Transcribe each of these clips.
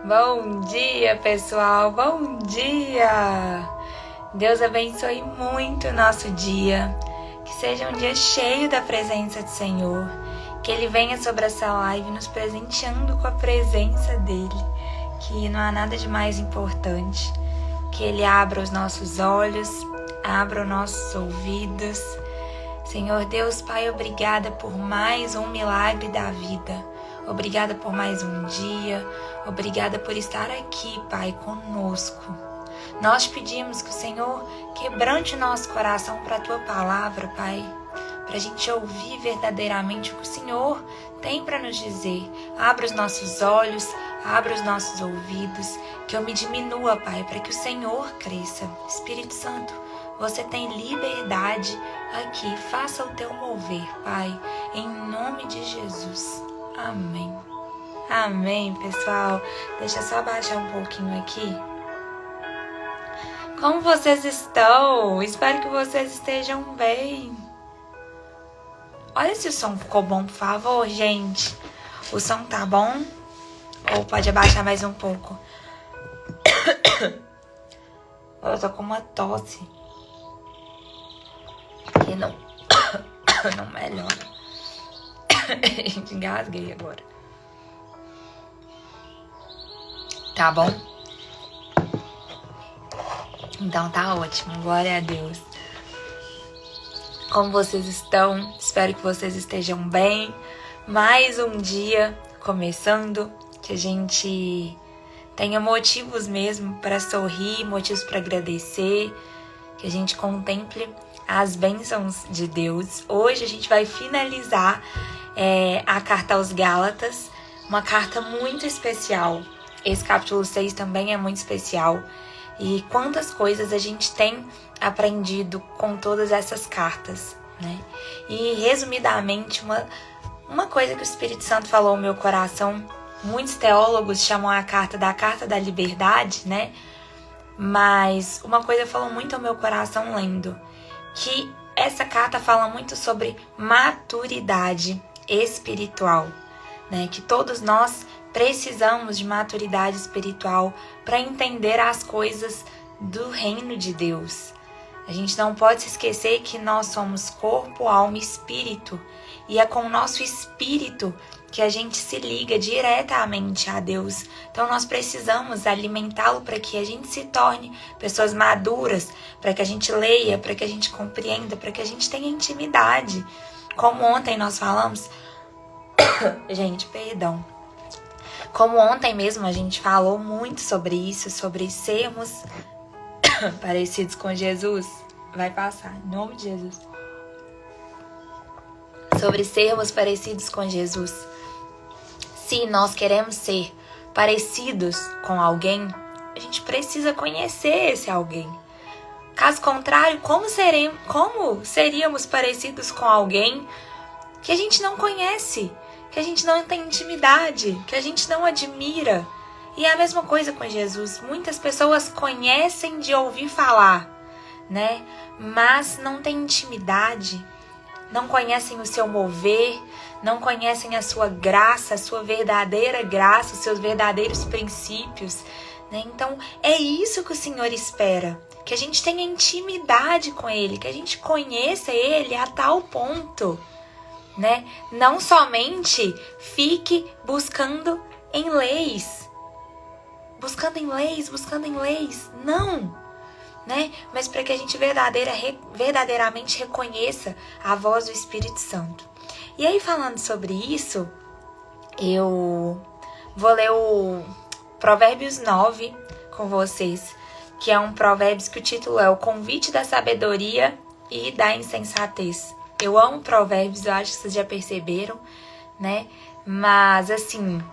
Bom dia, pessoal! Bom dia! Deus abençoe muito o nosso dia. Que seja um dia cheio da presença do Senhor. Que Ele venha sobre essa live nos presenteando com a presença dEle. Que não há nada de mais importante. Que Ele abra os nossos olhos, abra os nossos ouvidos. Senhor Deus, Pai, obrigada por mais um milagre da vida. Obrigada por mais um dia. Obrigada por estar aqui, Pai, conosco. Nós te pedimos que o Senhor quebrante nosso coração para a Tua palavra, Pai. Para a gente ouvir verdadeiramente o que o Senhor tem para nos dizer. Abra os nossos olhos, abra os nossos ouvidos. Que eu me diminua, Pai, para que o Senhor cresça. Espírito Santo, você tem liberdade aqui. Faça o Teu mover, Pai. Em nome de Jesus. Amém. Amém, pessoal. Deixa eu só abaixar um pouquinho aqui. Como vocês estão? Espero que vocês estejam bem. Olha se o som ficou bom, por favor, gente. O som tá bom? Ou pode abaixar mais um pouco? Eu tô com uma tosse que não melhora. Engasguei agora. Tá bom? Então tá ótimo, glória a Deus. Como vocês estão? Espero que vocês estejam bem. Mais um dia começando, que a gente tenha motivos mesmo para sorrir, motivos para agradecer, que a gente contemple as bênçãos de Deus. Hoje a gente vai finalizar a carta aos Gálatas, uma carta muito especial. Esse capítulo 6 também é muito especial. E quantas coisas a gente tem aprendido com todas essas cartas, né? E resumidamente, uma coisa que o Espírito Santo falou no meu coração, muitos teólogos chamam a carta da liberdade, né? Mas uma coisa falou muito ao meu coração lendo, que essa carta fala muito sobre maturidade espiritual, né? Que todos nós precisamos de maturidade espiritual para entender as coisas do reino de Deus. A gente não pode se esquecer que nós somos corpo, alma e espírito. E é com o nosso espírito que a gente se liga diretamente a Deus. Então nós precisamos alimentá-lo para que a gente se torne pessoas maduras, para que a gente leia, para que a gente compreenda, para que a gente tenha intimidade. Como ontem nós falamos... Gente, perdão. Como ontem mesmo a gente falou muito sobre isso, sobre sermos parecidos com Jesus. Vai passar, em nome de Jesus. Sobre sermos parecidos com Jesus. Se nós queremos ser parecidos com alguém, a gente precisa conhecer esse alguém. Caso contrário, como seríamos parecidos com alguém que a gente não conhece, que a gente não tem intimidade, que a gente não admira? E é a mesma coisa com Jesus. Muitas pessoas conhecem de ouvir falar, né? Mas não têm intimidade, não conhecem o seu mover, não conhecem a sua graça, a sua verdadeira graça, os seus verdadeiros princípios, né? Então, é isso que o Senhor espera, que a gente tenha intimidade com Ele, que a gente conheça Ele a tal ponto, né? Não somente fique buscando em leis, não, né? Mas para que a gente verdadeiramente reconheça a voz do Espírito Santo. E aí, falando sobre isso, eu vou ler o Provérbios 9 com vocês, que é um provérbios que o título é O Convite da Sabedoria e da Insensatez. Eu amo provérbios, eu acho que vocês já perceberam, né? Mas, assim,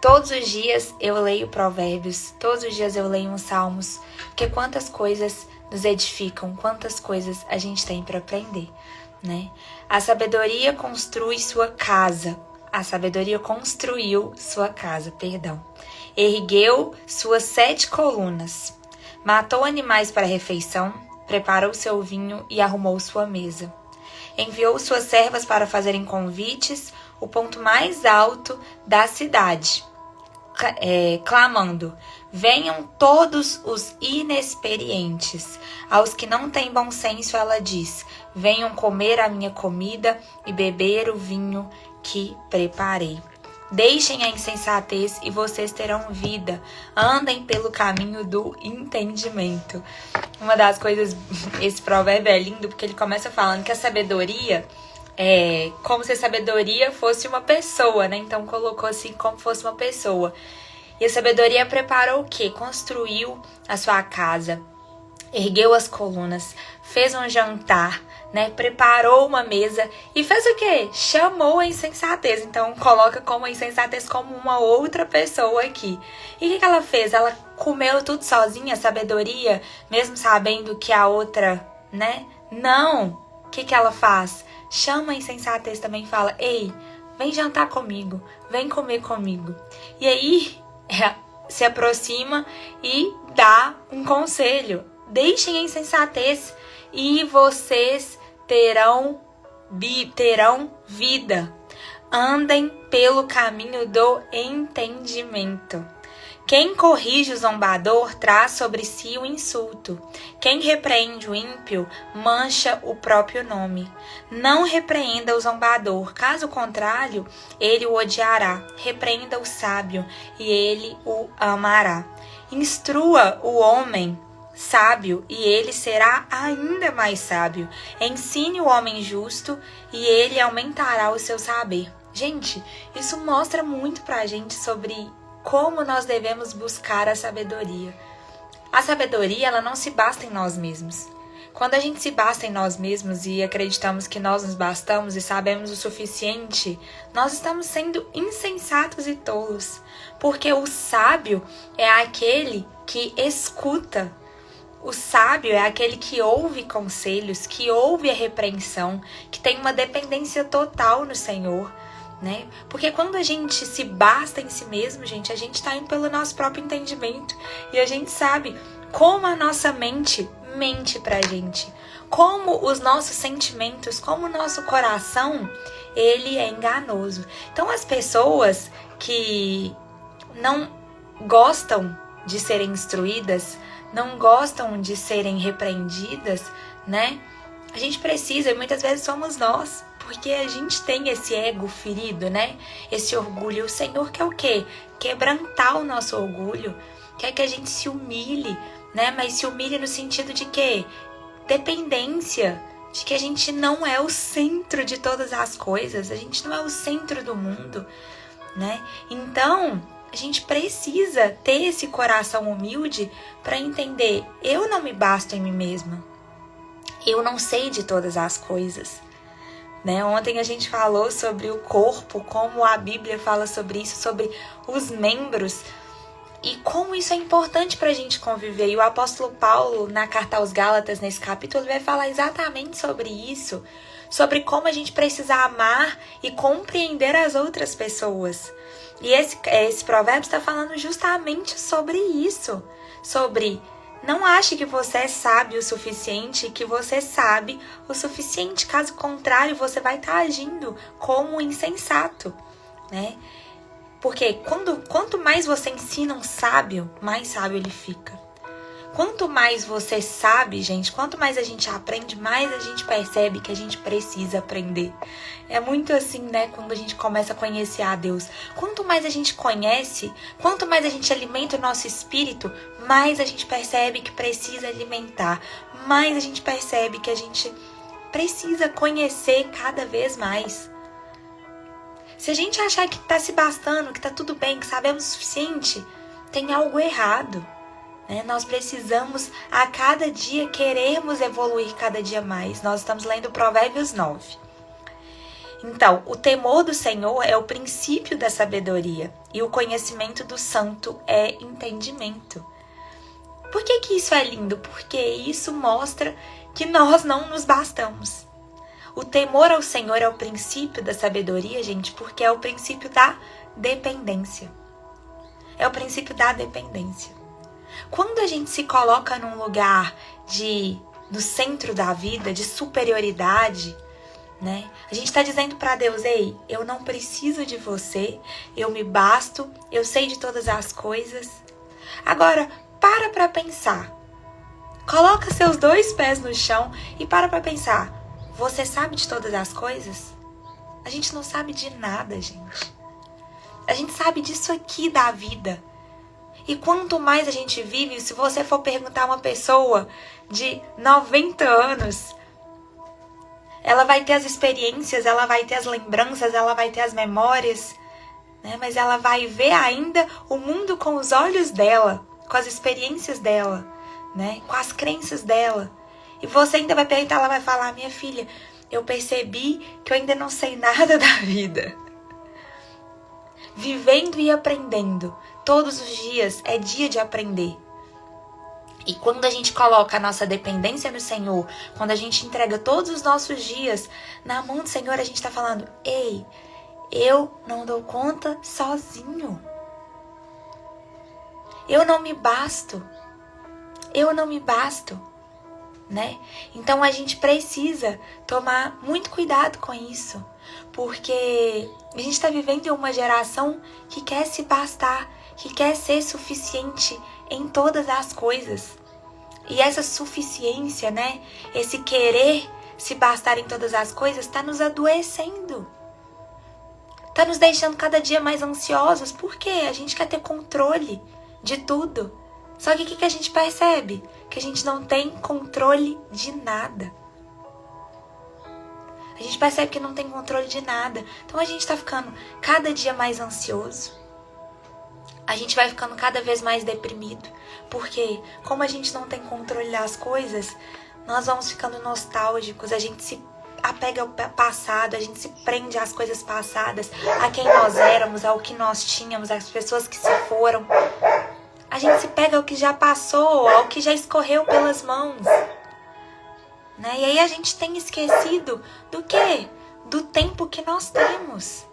todos os dias eu leio provérbios, todos os dias eu leio uns salmos, porque quantas coisas nos edificam, quantas coisas a gente tem para aprender, né? A sabedoria construiu sua casa, ergueu suas 7 colunas, matou animais para a refeição, preparou seu vinho e arrumou sua mesa. Enviou suas servas para fazerem convites, o ponto mais alto da cidade. clamando: venham todos os inexperientes. Aos que não têm bom senso, ela diz: venham comer a minha comida e beber o vinho que preparei. Deixem a insensatez e vocês terão vida. Andem pelo caminho do entendimento. Uma das coisas, esse provérbio é lindo porque ele começa falando que a sabedoria é como se a sabedoria fosse uma pessoa, né? Então colocou assim como fosse uma pessoa. E a sabedoria preparou o quê? Construiu a sua casa, ergueu as colunas, fez um jantar, né? Preparou uma mesa e fez o quê? Chamou a insensatez. Então coloca como a insensatez como uma outra pessoa aqui. E o que ela fez? Ela comeu tudo sozinha, a sabedoria, mesmo sabendo que a outra, né? Não! O que ela faz? Chama a insensatez também e fala: ei, vem jantar comigo, vem comer comigo. E aí se aproxima e dá um conselho: deixem a insensatez e vocês terão vida. Andem pelo caminho do entendimento. Quem corrige o zombador traz sobre si o insulto. Quem repreende o ímpio mancha o próprio nome. Não repreenda o zombador, caso contrário, ele o odiará. Repreenda o sábio e ele o amará. Instrua o homem sábio e ele será ainda mais sábio. Ensine o homem justo e ele aumentará o seu saber. Gente, isso mostra muito pra gente sobre como nós devemos buscar a sabedoria. A sabedoria, ela não se basta em nós mesmos. Quando a gente se basta em nós mesmos e acreditamos que nós nos bastamos e sabemos o suficiente, nós estamos sendo insensatos e tolos. Porque o sábio é aquele que escuta. O sábio é aquele que ouve conselhos, que ouve a repreensão, que tem uma dependência total no Senhor. Né? Porque quando a gente se basta em si mesmo, gente, a gente está indo pelo nosso próprio entendimento e a gente sabe como a nossa mente pra gente, como os nossos sentimentos, como o nosso coração, ele é enganoso. Então as pessoas que não gostam de serem instruídas, não gostam de serem repreendidas, né? A gente precisa, e muitas vezes somos nós, porque a gente tem esse ego ferido, né? Esse orgulho. O Senhor quer o quê? Quebrantar o nosso orgulho. Quer que a gente se humilhe, né? Mas se humilhe no sentido de quê? Dependência. De que a gente não é o centro de todas as coisas. A gente não é o centro do mundo, né? Então, a gente precisa ter esse coração humilde para entender: eu não me basto em mim mesma. Eu não sei de todas as coisas. Né? Ontem a gente falou sobre o corpo, como a Bíblia fala sobre isso, sobre os membros e como isso é importante para a gente conviver. E o apóstolo Paulo, na carta aos Gálatas, nesse capítulo, vai falar exatamente sobre isso, sobre como a gente precisa amar e compreender as outras pessoas. E esse provérbio está falando justamente sobre isso, sobre: não ache que você é sábio o suficiente, que você sabe o suficiente. Caso contrário, você vai estar agindo como um insensato, né? Porque quanto mais você ensina um sábio, mais sábio ele fica. Quanto mais você sabe, gente, quanto mais a gente aprende, mais a gente percebe que a gente precisa aprender. É muito assim, né, quando a gente começa a conhecer a Deus. Quanto mais a gente conhece, quanto mais a gente alimenta o nosso espírito, mais a gente percebe que precisa alimentar. Mais a gente percebe que a gente precisa conhecer cada vez mais. Se a gente achar que tá se bastando, que tá tudo bem, que sabemos o suficiente, tem algo errado. Nós precisamos a cada dia querermos evoluir cada dia mais. Nós estamos lendo Provérbios 9. Então, o temor do Senhor é o princípio da sabedoria e o conhecimento do santo é entendimento. Por que isso é lindo? Porque isso mostra que nós não nos bastamos. O temor ao Senhor é o princípio da sabedoria, gente, porque é o princípio da dependência. É o princípio da dependência. Quando a gente se coloca num lugar no centro da vida, de superioridade, né? A gente está dizendo para Deus, ei, eu não preciso de você, eu me basto, eu sei de todas as coisas. Agora, para pensar. Coloca seus 2 pés no chão e para pensar. Você sabe de todas as coisas? A gente não sabe de nada, gente. A gente sabe disso aqui da vida. E quanto mais a gente vive, se você for perguntar a uma pessoa de 90 anos, ela vai ter as experiências, ela vai ter as lembranças, ela vai ter as memórias, né? Mas ela vai ver ainda o mundo com os olhos dela, com as experiências dela, né? Com as crenças dela. E você ainda vai perguntar, ela vai falar, minha filha, eu percebi que eu ainda não sei nada da vida. Vivendo e aprendendo. Todos os dias é dia de aprender. E quando a gente coloca a nossa dependência no Senhor, quando a gente entrega todos os nossos dias na mão do Senhor, a gente está falando, ei, eu não dou conta sozinho. Eu não me basto. Eu não me basto, né? Então a gente precisa tomar muito cuidado com isso, porque a gente está vivendo em uma geração que quer se bastar, que quer ser suficiente em todas as coisas. E essa suficiência, né? Esse querer se bastar em todas as coisas está nos adoecendo. Está nos deixando cada dia mais ansiosos. Por quê? A gente quer ter controle de tudo. Só que o que a gente percebe? Que a gente não tem controle de nada. A gente percebe que não tem controle de nada. Então a gente está ficando cada dia mais ansioso. A gente vai ficando cada vez mais deprimido. Porque como a gente não tem controle das coisas, nós vamos ficando nostálgicos, a gente se apega ao passado, a gente se prende às coisas passadas, a quem nós éramos, ao que nós tínhamos, às pessoas que se foram. A gente se pega ao que já passou, ao que já escorreu pelas mãos. Né? E aí a gente tem esquecido do quê? Do tempo que nós temos.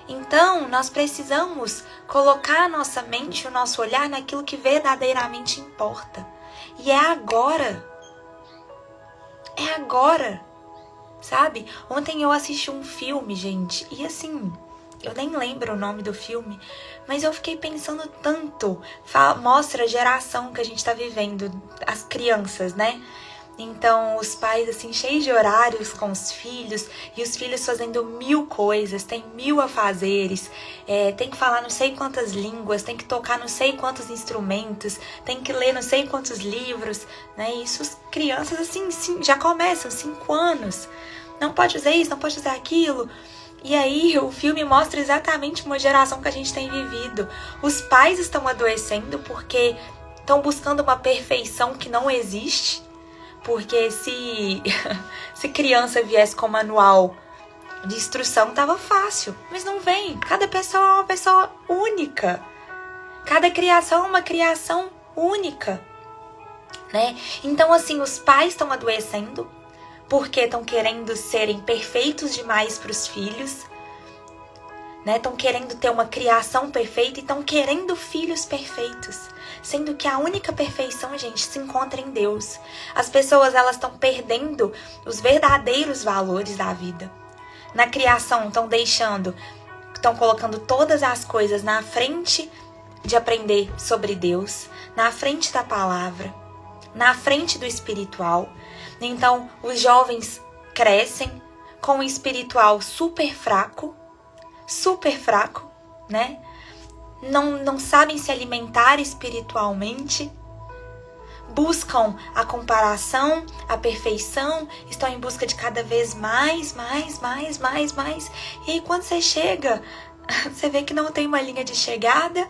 Então, nós precisamos colocar a nossa mente, o nosso olhar naquilo que verdadeiramente importa. E é agora. É agora. Sabe? Ontem eu assisti um filme, gente, e assim, eu nem lembro o nome do filme, mas eu fiquei pensando tanto. Mostra a geração que a gente tá vivendo, as crianças, né? Então, os pais, assim, cheios de horários com os filhos, e os filhos fazendo 1000 coisas, tem 1000 afazeres, tem que falar não sei quantas línguas, tem que tocar não sei quantos instrumentos, tem que ler não sei quantos livros, né? E isso, as crianças, assim, já começam, 5 anos, não pode fazer isso, não pode fazer aquilo. E aí, o filme mostra exatamente uma geração que a gente tem vivido. Os pais estão adoecendo porque estão buscando uma perfeição que não existe. Porque se criança viesse com manual de instrução, tava fácil. Mas não vem. Cada pessoa é uma pessoa única. Cada criação é uma criação única. Né? Então, assim, os pais estão adoecendo porque estão querendo serem perfeitos demais para os filhos. Estão querendo ter uma criação perfeita e estão querendo filhos perfeitos. Sendo que a única perfeição, gente, se encontra em Deus. As pessoas, elas estão perdendo os verdadeiros valores da vida. Na criação, estão colocando todas as coisas na frente de aprender sobre Deus, na frente da palavra, na frente do espiritual. Então, os jovens crescem com o espiritual super fraco, né? Não sabem se alimentar espiritualmente, buscam a comparação, a perfeição, estão em busca de cada vez mais. E aí quando você chega, você vê que não tem uma linha de chegada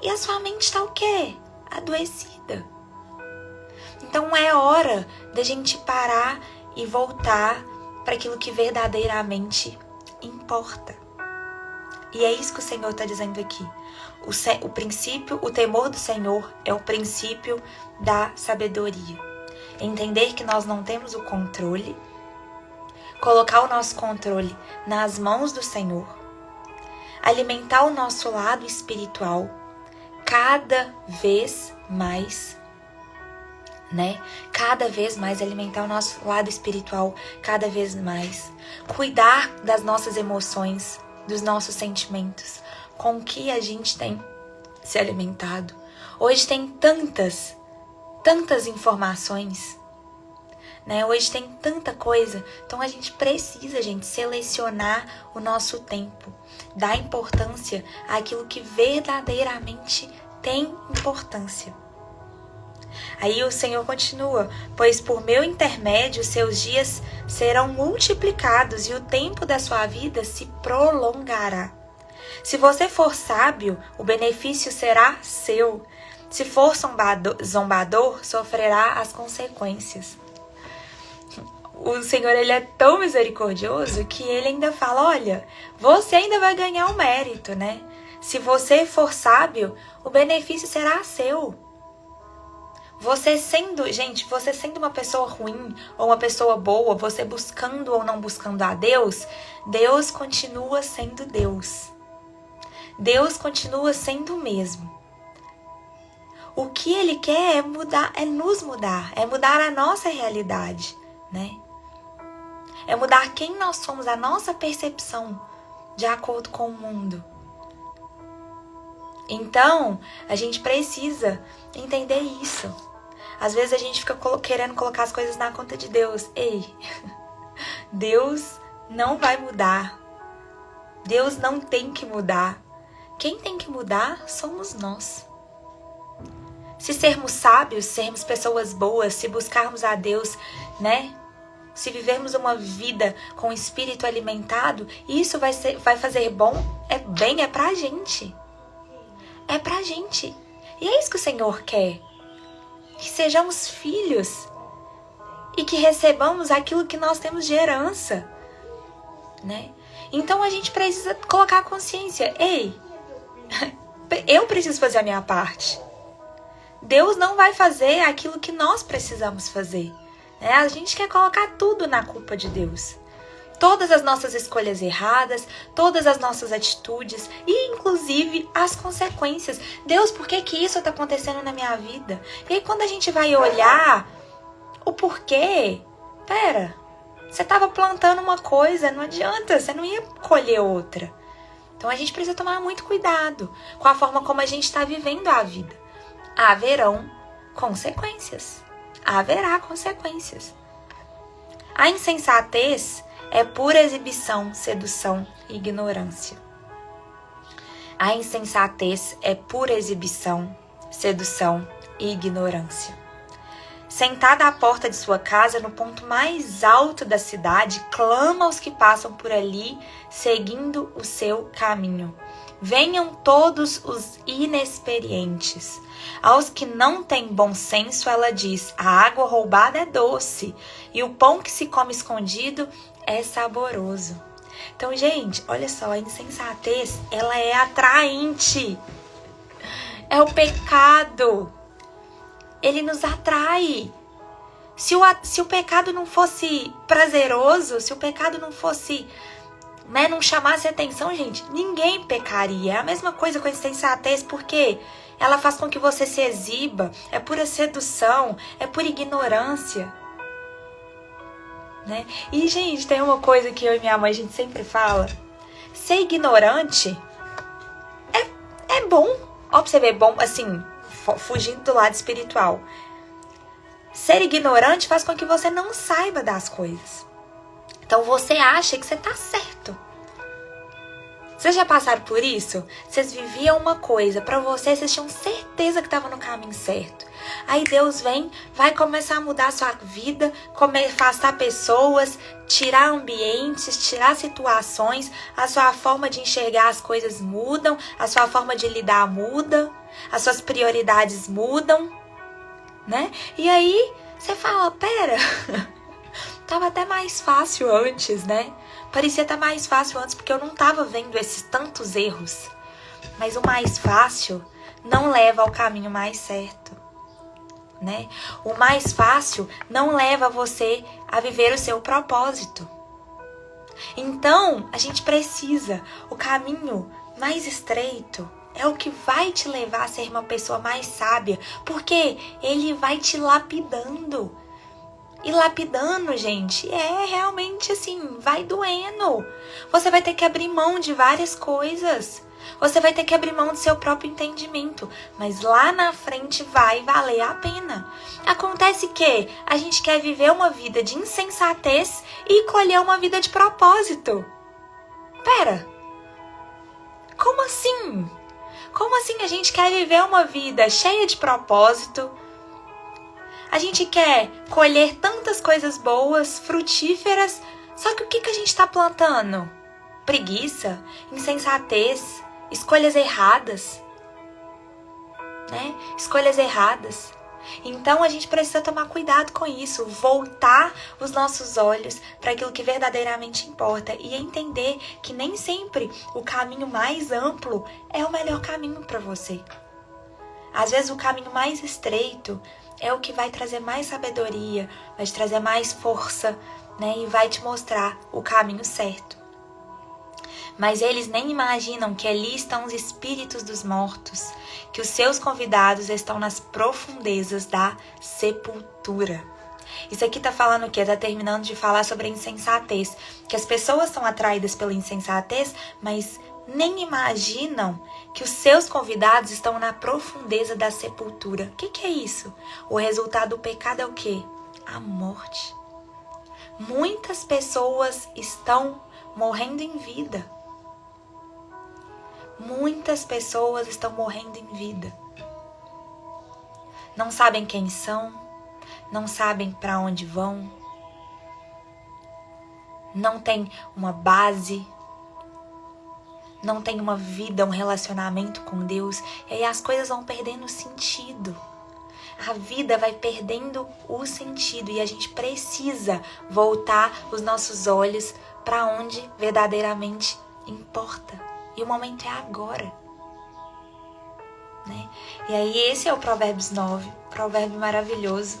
e a sua mente está o quê? Adoecida. Então é hora da gente parar e voltar para aquilo que verdadeiramente importa. E é isso que o Senhor está dizendo aqui. O temor do Senhor é o princípio da sabedoria. Entender que nós não temos o controle, colocar o nosso controle nas mãos do Senhor, alimentar o nosso lado espiritual cada vez mais, né? Cada vez mais alimentar o nosso lado espiritual, cada vez mais. Cuidar das nossas emoções, dos nossos sentimentos, com o que a gente tem se alimentado. Hoje tem tantas informações, né? Hoje tem tanta coisa, então a gente precisa, gente, selecionar o nosso tempo, dar importância àquilo que verdadeiramente tem importância. Aí o Senhor continua: pois por meu intermédio seus dias serão multiplicados e o tempo da sua vida se prolongará. Se você for sábio, o benefício será seu. Se for zombador, sofrerá as consequências. O Senhor, ele é tão misericordioso que ele ainda fala: olha, você ainda vai ganhar o mérito, né? Se você for sábio, o benefício será seu. Você sendo uma pessoa ruim ou uma pessoa boa, você buscando ou não buscando a Deus, Deus continua sendo Deus. Deus continua sendo o mesmo. O que Ele quer é mudar, é nos mudar, é mudar a nossa realidade, né? É mudar quem nós somos, a nossa percepção de acordo com o mundo. Então, a gente precisa entender isso. Às vezes a gente fica querendo colocar as coisas na conta de Deus. Ei, Deus não vai mudar. Deus não tem que mudar. Quem tem que mudar somos nós. Se sermos sábios, sermos pessoas boas, se buscarmos a Deus, né? Se vivermos uma vida com o espírito alimentado, isso vai fazer bem, é pra gente. É pra gente. E é isso que o Senhor quer. Que sejamos filhos e que recebamos aquilo que nós temos de herança, né? Então a gente precisa colocar a consciência. Ei, eu preciso fazer a minha parte. Deus não vai fazer aquilo que nós precisamos fazer, né? A gente quer colocar tudo na culpa de Deus. Todas as nossas escolhas erradas, todas as nossas atitudes e inclusive as consequências. Deus, por que isso está acontecendo na minha vida? E aí quando a gente vai olhar o porquê, pera, você estava plantando uma coisa, não adianta, você não ia colher outra. Então a gente precisa tomar muito cuidado com a forma como a gente está vivendo a vida. Haverão consequências. Haverá consequências. A insensatez é pura exibição, sedução e ignorância. A insensatez é pura exibição, sedução e ignorância. Sentada à porta de sua casa, no ponto mais alto da cidade, clama aos que passam por ali, seguindo o seu caminho. Venham todos os inexperientes. Aos que não têm bom senso, ela diz: a água roubada é doce, e o pão que se come escondido é saboroso. Então, gente, olha só, a insensatez, ela é atraente. É o pecado. Ele nos atrai. Se o pecado não fosse prazeroso, se o pecado não fosse, né, não chamasse atenção, gente, ninguém pecaria. É a mesma coisa com a insensatez, porque ela faz com que você se exiba, é pura sedução, é pura ignorância. Né? E, gente, tem uma coisa que eu e minha mãe a gente sempre fala: ser ignorante é bom. Ó, pra você ver, bom, assim, fugindo do lado espiritual. Ser ignorante faz com que você não saiba das coisas. Então você acha que você tá certo. Vocês já passaram por isso? Vocês viviam uma coisa, pra vocês tinham certeza que estavam no caminho certo. Aí Deus vem, vai começar a mudar a sua vida, afastar pessoas, tirar ambientes, tirar situações, a sua forma de enxergar as coisas mudam, a sua forma de lidar muda, as suas prioridades mudam, né? E aí você fala: pera, tava até mais fácil antes, né? Parecia até mais fácil antes porque eu não tava vendo esses tantos erros. Mas o mais fácil não leva ao caminho mais certo, né? O mais fácil não leva você a viver o seu propósito. Então, a gente precisa, o caminho mais estreito é o que vai te levar a ser uma pessoa mais sábia, porque ele vai te lapidando. E lapidando, gente, é realmente assim, vai doendo. Você vai ter que abrir mão de várias coisas. Você vai ter que abrir mão do seu próprio entendimento. Mas lá na frente vai valer a pena. Acontece que a gente quer viver uma vida de insensatez e colher uma vida de propósito. Pera, como assim? Como assim a gente quer viver uma vida cheia de propósito? A gente quer colher tantas coisas boas, frutíferas, só que o que a gente está plantando? Preguiça, insensatez, escolhas erradas, né? Escolhas erradas. Então a gente precisa tomar cuidado com isso, voltar os nossos olhos para aquilo que verdadeiramente importa e entender que nem sempre o caminho mais amplo é o melhor caminho para você. Às vezes o caminho mais estreito é o que vai trazer mais sabedoria, vai te trazer mais força, né? E vai te mostrar o caminho certo. Mas eles nem imaginam que ali estão os espíritos dos mortos, que os seus convidados estão nas profundezas da sepultura. Isso aqui tá falando o quê? Tá terminando de falar sobre a insensatez, que as pessoas são atraídas pela insensatez, mas nem imaginam que os seus convidados estão na profundeza da sepultura. O que é isso? O resultado do pecado é o quê? A morte. Muitas pessoas estão morrendo em vida. Muitas pessoas estão morrendo em vida. Não sabem quem são, não sabem para onde vão, não tem uma base, não tem uma vida, um relacionamento com Deus, e aí as coisas vão perdendo sentido. A vida vai perdendo o sentido e a gente precisa voltar os nossos olhos para onde verdadeiramente importa. E o momento é agora, né? E aí esse é o Provérbios 9, provérbio maravilhoso.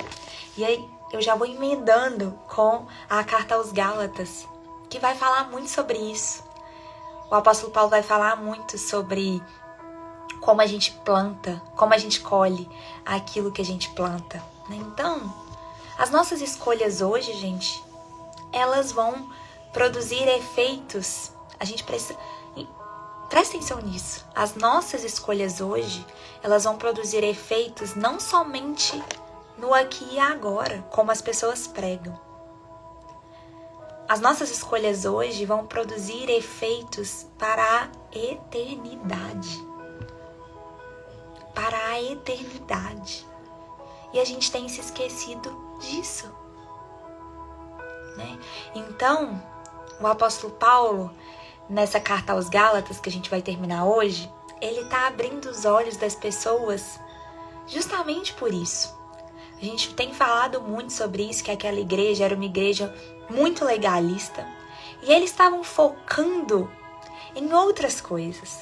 E aí eu já vou emendando com a carta aos Gálatas, que vai falar muito sobre isso. O apóstolo Paulo vai falar muito sobre como a gente planta, como a gente colhe aquilo que a gente planta, né? Então, as nossas escolhas hoje, gente, elas vão produzir efeitos. A gente precisa... Presta atenção nisso. As nossas escolhas hoje, elas vão produzir efeitos não somente no aqui e agora, como as pessoas pregam. As nossas escolhas hoje vão produzir efeitos para a eternidade. Para a eternidade. E a gente tem se esquecido disso, né? Então, o apóstolo Paulo, nessa carta aos Gálatas, que a gente vai terminar hoje, ele está abrindo os olhos das pessoas justamente por isso. A gente tem falado muito sobre isso, que aquela igreja era uma igreja muito legalista, e eles estavam focando em outras coisas,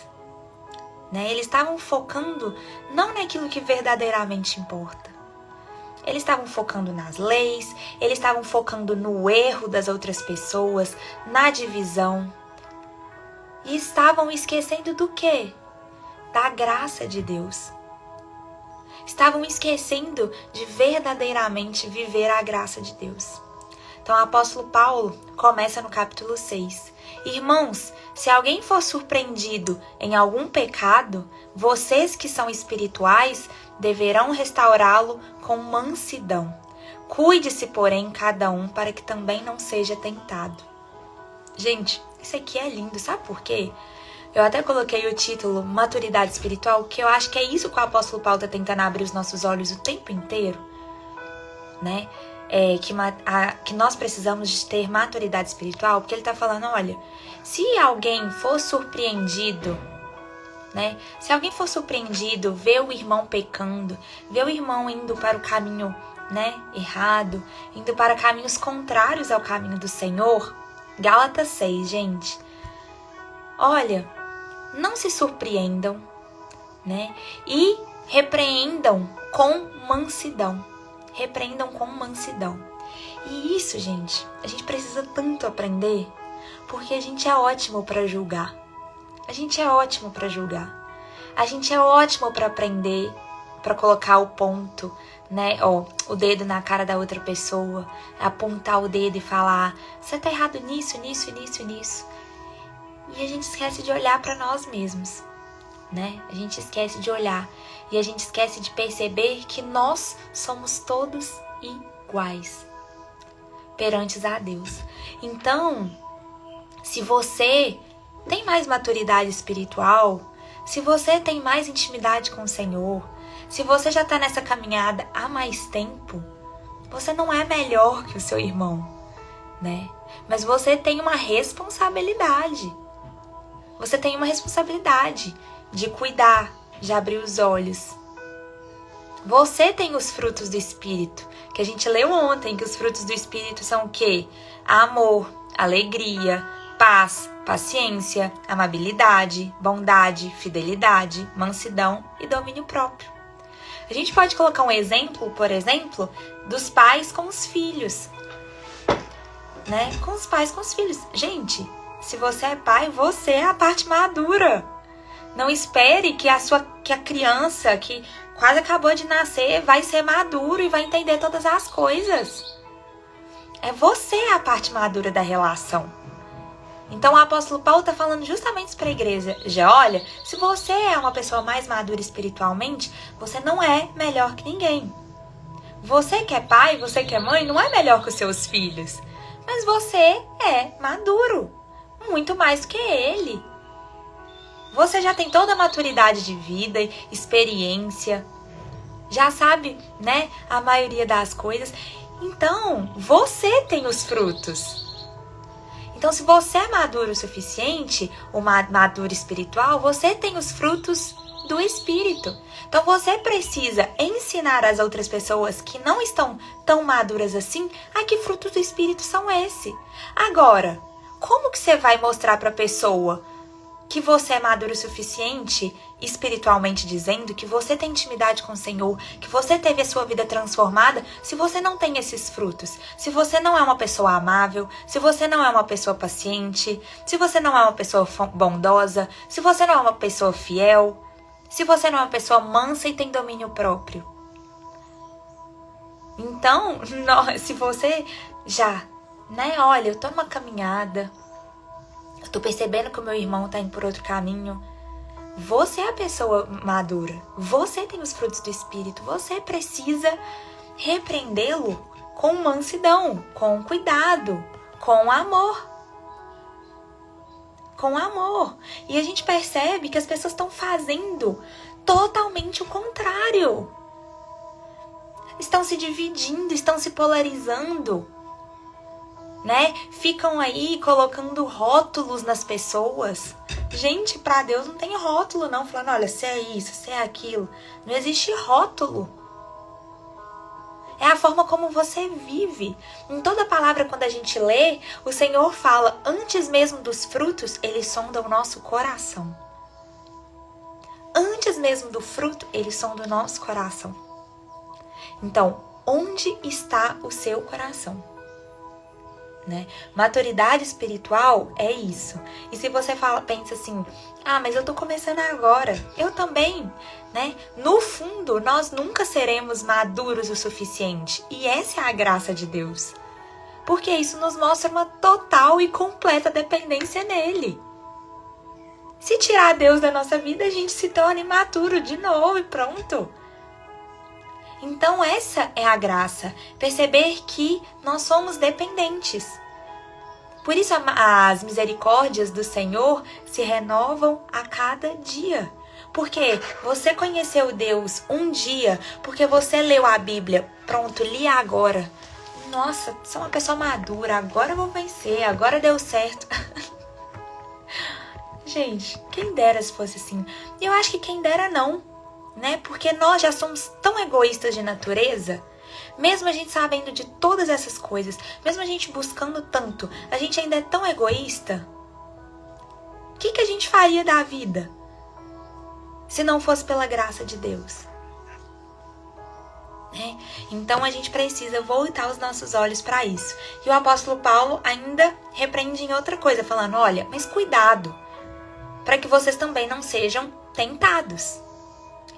né? Eles estavam focando não naquilo que verdadeiramente importa. Eles estavam focando nas leis, eles estavam focando no erro das outras pessoas, na divisão. E estavam esquecendo do quê? Da graça de Deus. Estavam esquecendo de verdadeiramente viver a graça de Deus. Então o apóstolo Paulo começa no capítulo 6. Irmãos, se alguém for surpreendido em algum pecado, vocês que são espirituais deverão restaurá-lo com mansidão. Cuide-se, porém, cada um para que também não seja tentado. Gente, isso aqui é lindo, sabe por quê? Eu até coloquei o título Maturidade Espiritual, que eu acho que é isso que o apóstolo Paulo está tentando abrir os nossos olhos o tempo inteiro, né? Que nós precisamos de ter maturidade espiritual, porque ele está falando, olha, se alguém for surpreendido, né? Se alguém for surpreendido, vê o irmão pecando, vê o irmão indo para o caminho, né, errado, indo para caminhos contrários ao caminho do Senhor, Gálatas 6, gente. Olha, não se surpreendam, né? E repreendam com mansidão. Repreendam com mansidão. E isso, gente, a gente precisa tanto aprender, porque a gente é ótimo para julgar. A gente é ótimo para julgar. A gente é ótimo para aprender, para colocar o ponto, né? O dedo na cara da outra pessoa, apontar o dedo e falar: você tá errado nisso, nisso, nisso, nisso. E a gente esquece de olhar para nós mesmos, né? A gente esquece de olhar e a gente esquece de perceber que nós somos todos iguais perante a Deus. Então, se você tem mais maturidade espiritual, se você tem mais intimidade com o Senhor, se você já está nessa caminhada há mais tempo, você não é melhor que o seu irmão, né? Mas você tem uma responsabilidade. Você tem uma responsabilidade de cuidar, de abrir os olhos. Você tem os frutos do Espírito, que a gente leu ontem, que os frutos do Espírito são o quê? Amor, alegria, paz, paciência, amabilidade, bondade, fidelidade, mansidão e domínio próprio. A gente pode colocar um exemplo, por exemplo, dos pais com os filhos, né? Com os pais com os filhos. Gente, se você é pai, você é a parte madura. Não espere que a criança que quase acabou de nascer vai ser maduro e vai entender todas as coisas. É você a parte madura da relação. Então o apóstolo Paulo está falando justamente para a igreja. Já olha, se você é uma pessoa mais madura espiritualmente, você não é melhor que ninguém. Você que é pai, você que é mãe, não é melhor que os seus filhos. Mas você é maduro, muito mais do que ele. Você já tem toda a maturidade de vida, experiência, já sabe, né, a maioria das coisas. Então, você tem os frutos. Então, se você é maduro o suficiente, ou maduro espiritual, você tem os frutos do Espírito. Então, você precisa ensinar as outras pessoas que não estão tão maduras assim a que frutos do Espírito são esses. Agora, como que você vai mostrar para a pessoa que você é maduro o suficiente, espiritualmente dizendo, que você tem intimidade com o Senhor, que você teve a sua vida transformada, se você não tem esses frutos? Se você não é uma pessoa amável, se você não é uma pessoa paciente, se você não é uma pessoa bondosa, se você não é uma pessoa fiel, se você não é uma pessoa mansa e tem domínio próprio. Então, se você já, né, olha, eu tô numa caminhada, eu tô percebendo que o meu irmão tá indo por outro caminho. Você é a pessoa madura. Você tem os frutos do Espírito. Você precisa repreendê-lo com mansidão, com cuidado, com amor. Com amor. E a gente percebe que as pessoas estão fazendo totalmente o contrário. Estão se dividindo, estão se polarizando, né? Ficam aí colocando rótulos nas pessoas. Gente, para Deus não tem rótulo não, falando, olha, você é isso, você é aquilo. Não existe rótulo. É a forma como você vive. Em toda palavra, quando a gente lê, o Senhor fala, antes mesmo dos frutos, Ele sonda o nosso coração. Antes mesmo do fruto, Ele sonda o nosso coração. Então, onde está o seu coração? Né? Maturidade espiritual é isso. E se você pensa assim, mas eu tô começando agora, eu também, né? No fundo, nós nunca seremos maduros o suficiente. E essa é a graça de Deus. Porque isso nos mostra uma total e completa dependência nele. Se tirar Deus da nossa vida, a gente se torna imaturo de novo e pronto. Então essa é a graça, perceber que nós somos dependentes. Por isso as misericórdias do Senhor se renovam a cada dia. Porque você conheceu Deus um dia, porque você leu a Bíblia, pronto, li agora. Nossa, sou uma pessoa madura, agora eu vou vencer, agora deu certo. Gente, quem dera se fosse assim. E eu acho que quem dera não. Né? Porque nós já somos tão egoístas de natureza, mesmo a gente sabendo de todas essas coisas, mesmo a gente buscando tanto, a gente ainda é tão egoísta. O que a gente faria da vida se não fosse pela graça de Deus? Né? Então a gente precisa voltar os nossos olhos para isso. E o apóstolo Paulo ainda repreende em outra coisa, falando, olha, mas cuidado, para que vocês também não sejam tentados.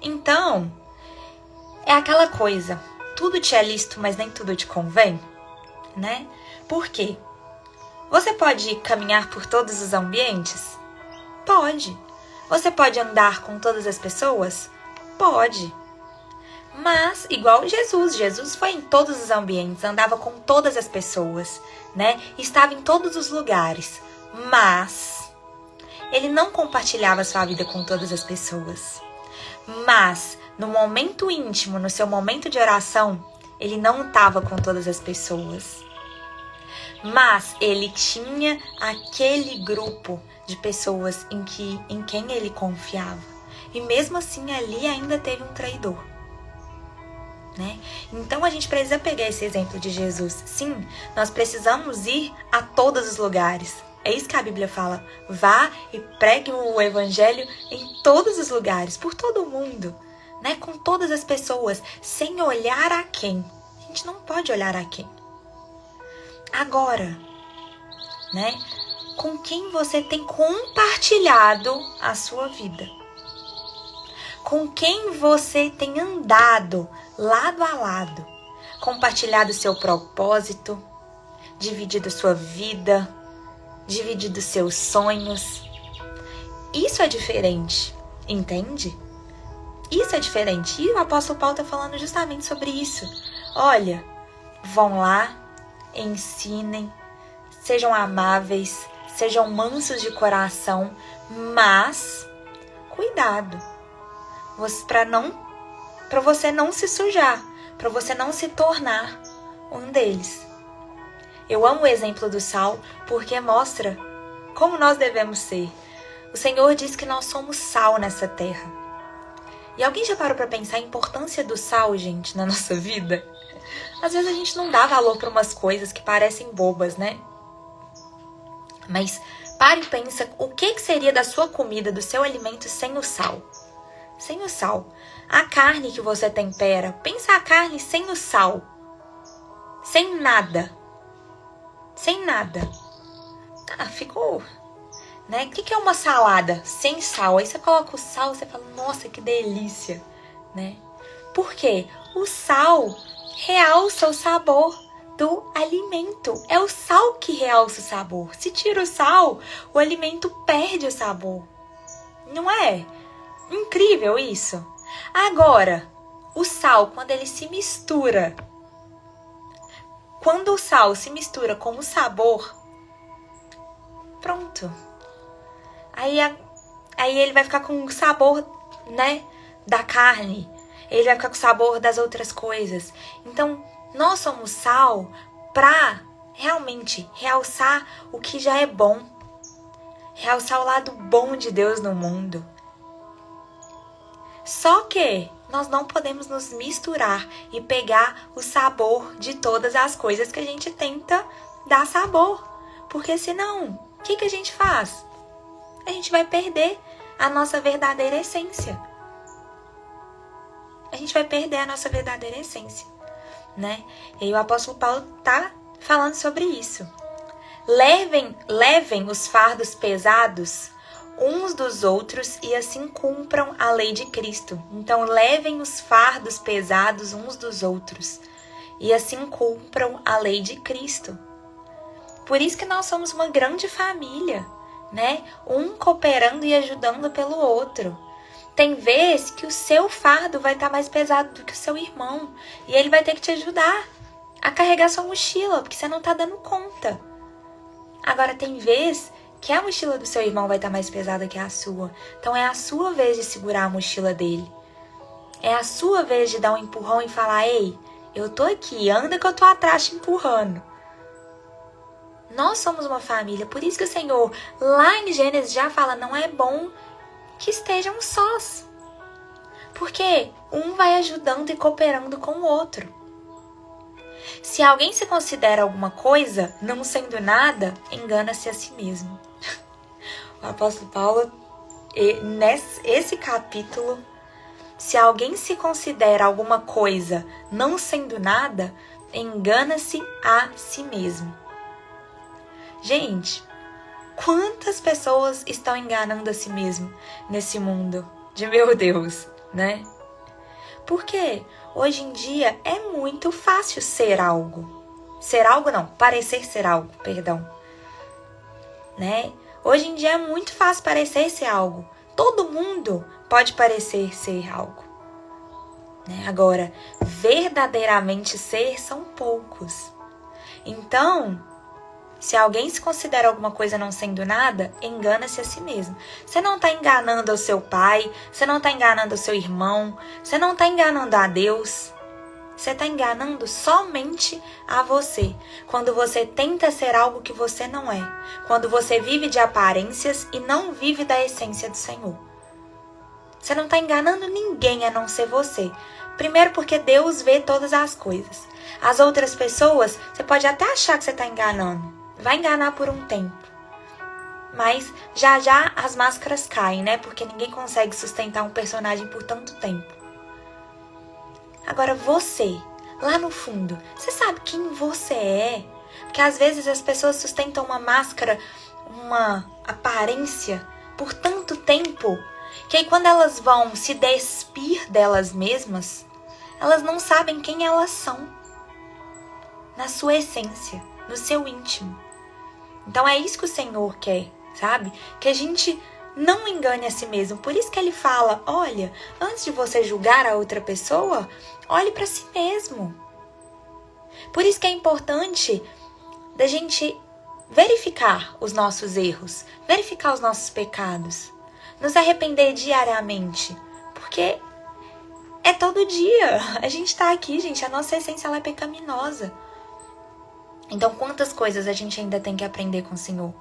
Então, é aquela coisa, tudo te é lícito, mas nem tudo te convém, né? Por quê? Você pode caminhar por todos os ambientes? Pode. Você pode andar com todas as pessoas? Pode. Mas, igual Jesus foi em todos os ambientes, andava com todas as pessoas, né? Estava em todos os lugares. Mas ele não compartilhava sua vida com todas as pessoas. Mas, no momento íntimo, no seu momento de oração, ele não estava com todas as pessoas. Mas ele tinha aquele grupo de pessoas em quem ele confiava. E mesmo assim, ali ainda teve um traidor. Né? Então a gente precisa pegar esse exemplo de Jesus. Sim, nós precisamos ir a todos os lugares. É isso que a Bíblia fala. Vá e pregue o evangelho em todos os lugares, por todo o mundo, né? Com todas as pessoas, sem olhar a quem. A gente não pode olhar a quem. Agora, né? Com quem você tem compartilhado a sua vida? Com quem você tem andado lado a lado, compartilhado seu propósito, dividido sua vida, dividido seus sonhos. Isso é diferente, entende? Isso é diferente. E o apóstolo Paulo está falando justamente sobre isso. Olha, vão lá, ensinem, sejam amáveis, sejam mansos de coração, mas cuidado, para você não se sujar, para você não se tornar um deles. Eu amo o exemplo do sal porque mostra como nós devemos ser. O Senhor diz que nós somos sal nessa terra. E alguém já parou para pensar a importância do sal, gente, na nossa vida? Às vezes a gente não dá valor para umas coisas que parecem bobas, né? Mas pare e pensa o que seria da sua comida, do seu alimento sem o sal. Sem o sal. A carne que você tempera, pensa a carne sem o sal. Sem nada. Sem nada. Ah, ficou... Né? O que é uma salada sem sal? Aí você coloca o sal e você fala, nossa, que delícia. Né? Por quê? O sal realça o sabor do alimento. É o sal que realça o sabor. Se tira o sal, o alimento perde o sabor. Não é? Incrível isso. Agora, o sal, quando ele se mistura, quando o sal se mistura com o sabor, pronto. Aí ele vai ficar com o sabor, né, da carne. Ele vai ficar com o sabor das outras coisas. Então, nós somos sal para realmente realçar o que já é bom. Realçar o lado bom de Deus no mundo. Só que nós não podemos nos misturar e pegar o sabor de todas as coisas que a gente tenta dar sabor. Porque senão, o que a gente faz? A gente vai perder a nossa verdadeira essência. A gente vai perder a nossa verdadeira essência, né? E aí o apóstolo Paulo tá falando sobre isso. Levem os fardos pesados uns dos outros e assim cumpram a lei de Cristo. Então, levem os fardos pesados uns dos outros e assim cumpram a lei de Cristo. Por isso que nós somos uma grande família, né? Um cooperando e ajudando pelo outro. Tem vezes que o seu fardo vai estar mais pesado do que o seu irmão e ele vai ter que te ajudar a carregar sua mochila, porque você não está dando conta. Agora, tem vezes que a mochila do seu irmão vai estar mais pesada que a sua. Então, é a sua vez de segurar a mochila dele. É a sua vez de dar um empurrão e falar, ei, eu tô aqui, anda que eu tô atrás te empurrando. Nós somos uma família, por isso que o Senhor, lá em Gênesis, já fala, não é bom que estejam sós. Porque um vai ajudando e cooperando com o outro. Se alguém se considera alguma coisa, não sendo nada, engana-se a si mesmo. O apóstolo Paulo, nesse capítulo, se alguém se considera alguma coisa, não sendo nada, engana-se a si mesmo. Gente, quantas pessoas estão enganando a si mesmo nesse mundo? de meu Deus, né? Porque hoje em dia é muito fácil ser algo. Ser algo não, parecer ser algo, perdão. Né? Hoje em dia é muito fácil parecer ser algo. Todo mundo pode parecer ser algo. Né? Agora, verdadeiramente ser são poucos. Então, se alguém se considera alguma coisa não sendo nada, engana-se a si mesmo. Você não está enganando o seu pai, você não está enganando o seu irmão, você não está enganando a Deus. Você está enganando somente a você. Quando você tenta ser algo que você não é. Quando você vive de aparências e não vive da essência do Senhor. Você não está enganando ninguém a não ser você. Primeiro porque Deus vê todas as coisas. As outras pessoas, você pode até achar que você está enganando. Vai enganar por um tempo. Mas já já as máscaras caem, né? Porque ninguém consegue sustentar um personagem por tanto tempo. Agora você, lá no fundo, você sabe quem você é? Porque às vezes as pessoas sustentam uma máscara, uma aparência por tanto tempo, que aí quando elas vão se despir delas mesmas, elas não sabem quem elas são. Na sua essência, no seu íntimo. Então é isso que o Senhor quer, sabe? Que a gente não engane a si mesmo. Por isso que ele fala, olha, antes de você julgar a outra pessoa, olhe para si mesmo. Por isso que é importante da gente verificar os nossos erros, verificar os nossos pecados, nos arrepender diariamente, porque é todo dia. A gente está aqui, gente, a nossa essência ela é pecaminosa. Então, quantas coisas a gente ainda tem que aprender com o Senhor?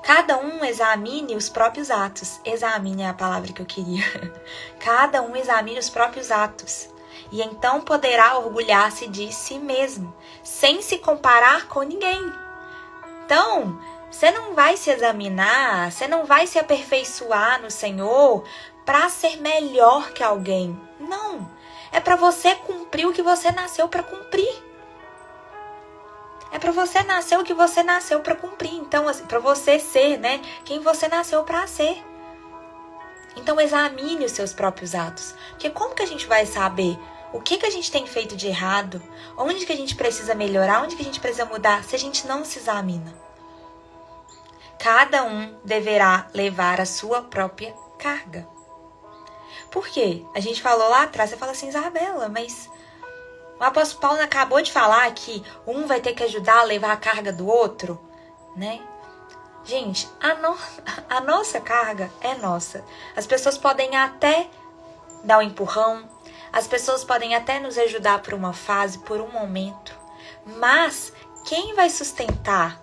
Cada um examine os próprios atos. Examine é a palavra que eu queria. Cada um examine os próprios atos. E então poderá orgulhar-se de si mesmo, sem se comparar com ninguém. Então, você não vai se examinar, você não vai se aperfeiçoar no Senhor para ser melhor que alguém. Não. É para você cumprir o que você nasceu para cumprir. É para você nascer o que você nasceu para cumprir. Então, assim, para você ser, né, quem você nasceu para ser. Então, examine os seus próprios atos. Porque como que a gente vai saber o que a gente tem feito de errado? Onde que a gente precisa melhorar? Onde que a gente precisa mudar? Se a gente não se examina. Cada um deverá levar a sua própria carga. Por quê? A gente falou lá atrás, você fala assim, Isabela, mas o apóstolo Paulo acabou de falar que um vai ter que ajudar a levar a carga do outro, né? Gente, a nossa carga é nossa. As pessoas podem até dar um empurrão, as pessoas podem até nos ajudar por uma fase, por um momento, mas quem vai sustentar,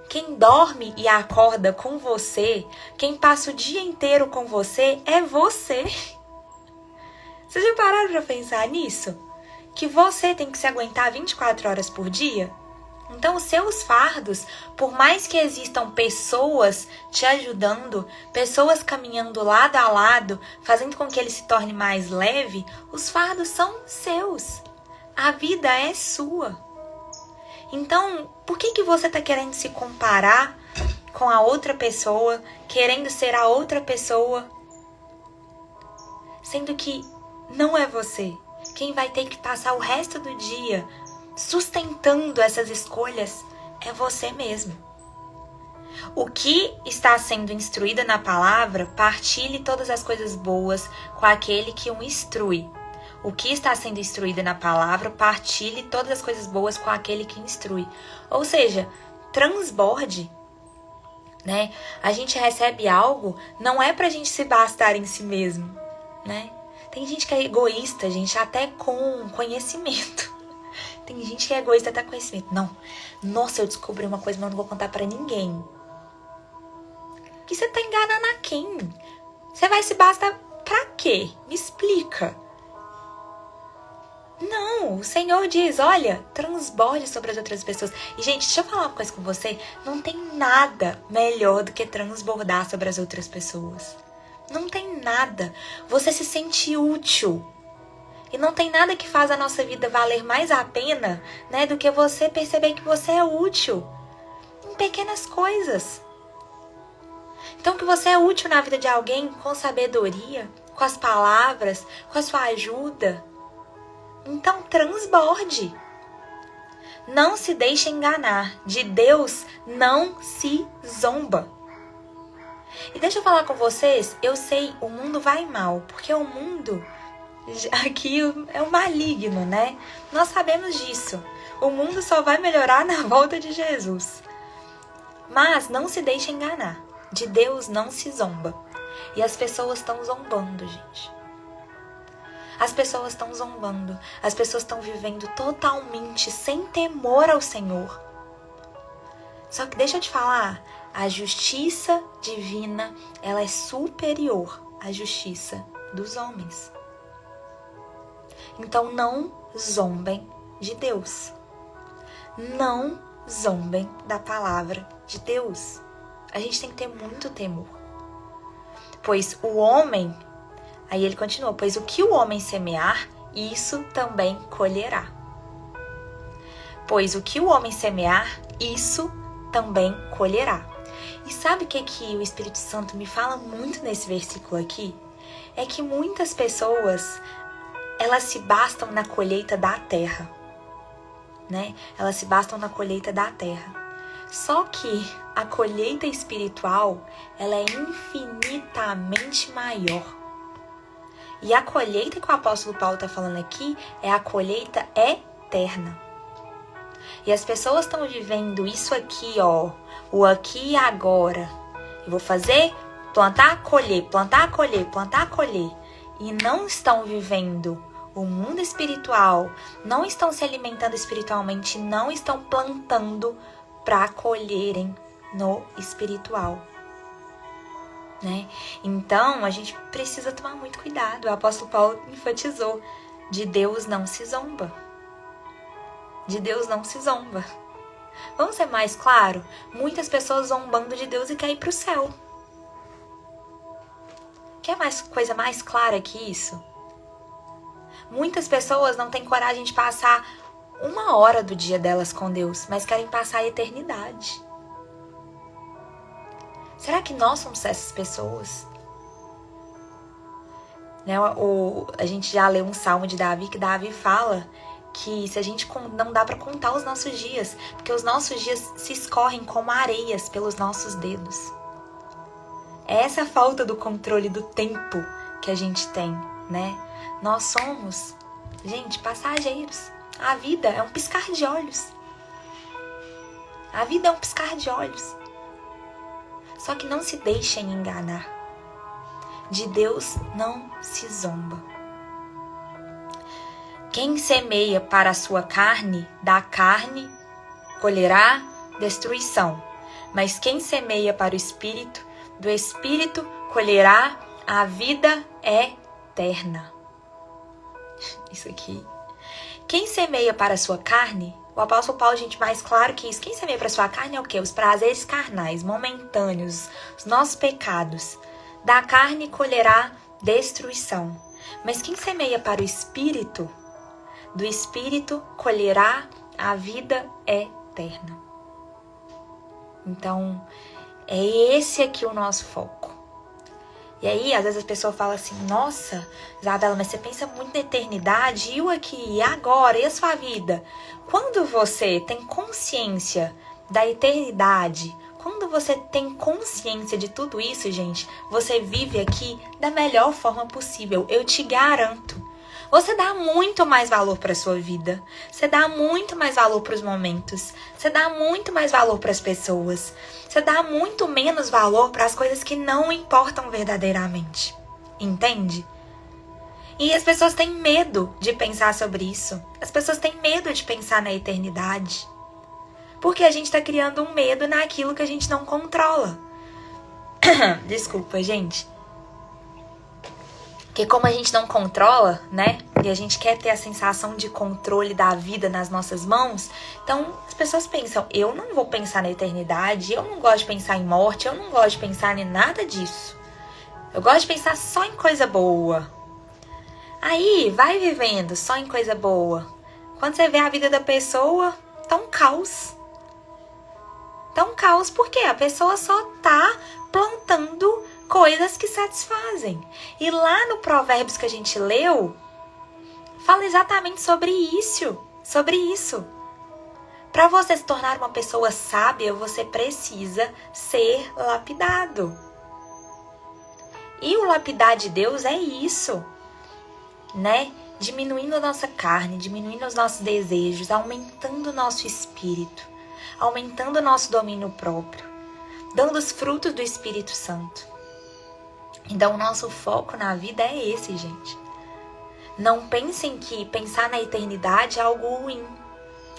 quem dorme e acorda com você, quem passa o dia inteiro com você, é você. Vocês já pararam para pensar nisso? Que você tem que se aguentar 24 horas por dia? Então, os seus fardos, por mais que existam pessoas te ajudando, pessoas caminhando lado a lado, fazendo com que ele se torne mais leve, os fardos são seus. A vida é sua. Então, por que você está querendo se comparar com a outra pessoa, querendo ser a outra pessoa, sendo que não é você? Quem vai ter que passar o resto do dia sustentando essas escolhas é você mesmo. O que está sendo instruído na palavra, partilhe todas as coisas boas com aquele que o instrui. O que está sendo instruído na palavra, partilhe todas as coisas boas com aquele que instrui. Ou seja, transborde, né? A gente recebe algo, não é pra gente se bastar em si mesmo, né? Tem gente que é egoísta, gente, até com conhecimento. Tem gente que é egoísta até com conhecimento. Não, nossa, eu descobri uma coisa, mas eu não vou contar pra ninguém. Que você tá enganando a quem? Você vai se bastar pra quê? Me explica. Não, o Senhor diz, olha, transborde sobre as outras pessoas. E, gente, deixa eu falar uma coisa com você. Não tem nada melhor do que transbordar sobre as outras pessoas. Não tem nada. Você se sente útil. E não tem nada que faz a nossa vida valer mais a pena, né, do que você perceber que você é útil em pequenas coisas. Então, que você é útil na vida de alguém com sabedoria, com as palavras, com a sua ajuda. Então transborde. Não se deixe enganar. De Deus não se zomba. E deixa eu falar com vocês, eu sei, o mundo vai mal, porque o mundo aqui é o maligno, né? Nós sabemos disso. O mundo só vai melhorar na volta de Jesus. Mas não se deixe enganar. De Deus não se zomba. E as pessoas estão zombando, gente. As pessoas estão zombando. As pessoas estão vivendo totalmente sem temor ao Senhor. Só que deixa eu te falar, a justiça divina, ela é superior à justiça dos homens. Então não zombem de Deus. Não zombem da palavra de Deus. A gente tem que ter muito temor. Pois o homem, aí ele continua, pois o que o homem semear, isso também colherá. Pois o que o homem semear, isso também colherá. E sabe o que o Espírito Santo me fala muito nesse versículo aqui? É que muitas pessoas, elas se bastam na colheita da terra, né? Elas se bastam na colheita da terra. Só que a colheita espiritual, ela é infinitamente maior. E a colheita que o apóstolo Paulo está falando aqui é a colheita eterna. E as pessoas estão vivendo isso aqui, ó, o aqui e agora. Eu vou fazer, plantar, colher, plantar, colher, plantar, colher. E não estão vivendo o mundo espiritual, não estão se alimentando espiritualmente, não estão plantando para colherem no espiritual, né? Então, a gente precisa tomar muito cuidado. O apóstolo Paulo enfatizou, de Deus não se zomba. De Deus não se zomba. Vamos ser mais claro? Muitas pessoas zombando de Deus e querem ir para o céu. Quer mais coisa mais clara que isso? Muitas pessoas não têm coragem de passar 1 hora do dia delas com Deus, mas querem passar a eternidade. Será que nós somos essas pessoas? Né, a gente já leu um salmo de Davi, que Davi fala que se a gente não dá para contar os nossos dias, porque os nossos dias se escorrem como areias pelos nossos dedos. É essa falta do controle do tempo que a gente tem, né? Nós somos, gente, passageiros. A vida é um piscar de olhos. A vida é um piscar de olhos. Só que não se deixem enganar. De Deus não se zomba. Quem semeia para a sua carne, da carne colherá destruição. Mas quem semeia para o Espírito, do Espírito colherá a vida eterna. Isso aqui. Quem semeia para a sua carne, o apóstolo Paulo, gente, mais claro que isso. Quem semeia para a sua carne é o quê? Os prazeres carnais, momentâneos, os nossos pecados. Da carne colherá destruição. Mas quem semeia para o Espírito, do Espírito colherá a vida eterna. Então, é esse aqui o nosso foco. E aí, às vezes as pessoas falam assim, nossa, Isabela, mas você pensa muito na eternidade, e o aqui, e agora, e a sua vida? Quando você tem consciência da eternidade, quando você tem consciência de tudo isso, gente, você vive aqui da melhor forma possível, eu te garanto. Você dá muito mais valor para a sua vida. Você dá muito mais valor para os momentos. Você dá muito mais valor para as pessoas. Você dá muito menos valor para as coisas que não importam verdadeiramente. Entende? E as pessoas têm medo de pensar sobre isso. As pessoas têm medo de pensar na eternidade. Porque a gente está criando um medo naquilo que a gente não controla. Desculpa, gente. Porque como a gente não controla, né? E a gente quer ter a sensação de controle da vida nas nossas mãos, então as pessoas pensam, eu não vou pensar na eternidade, eu não gosto de pensar em morte, eu não gosto de pensar em nada disso. Eu gosto de pensar só em coisa boa. Aí, vai vivendo só em coisa boa. Quando você vê a vida da pessoa, tá um caos. Tá um caos porque a pessoa só tá plantando coisas que satisfazem. E lá no Provérbios que a gente leu, fala exatamente sobre isso. Para você se tornar uma pessoa sábia, você precisa ser lapidado. E o lapidar de Deus é isso, né? Diminuindo a nossa carne, diminuindo os nossos desejos, aumentando o nosso espírito, aumentando o nosso domínio próprio, dando os frutos do Espírito Santo. Então, o nosso foco na vida é esse, gente. Não pensem que pensar na eternidade é algo ruim.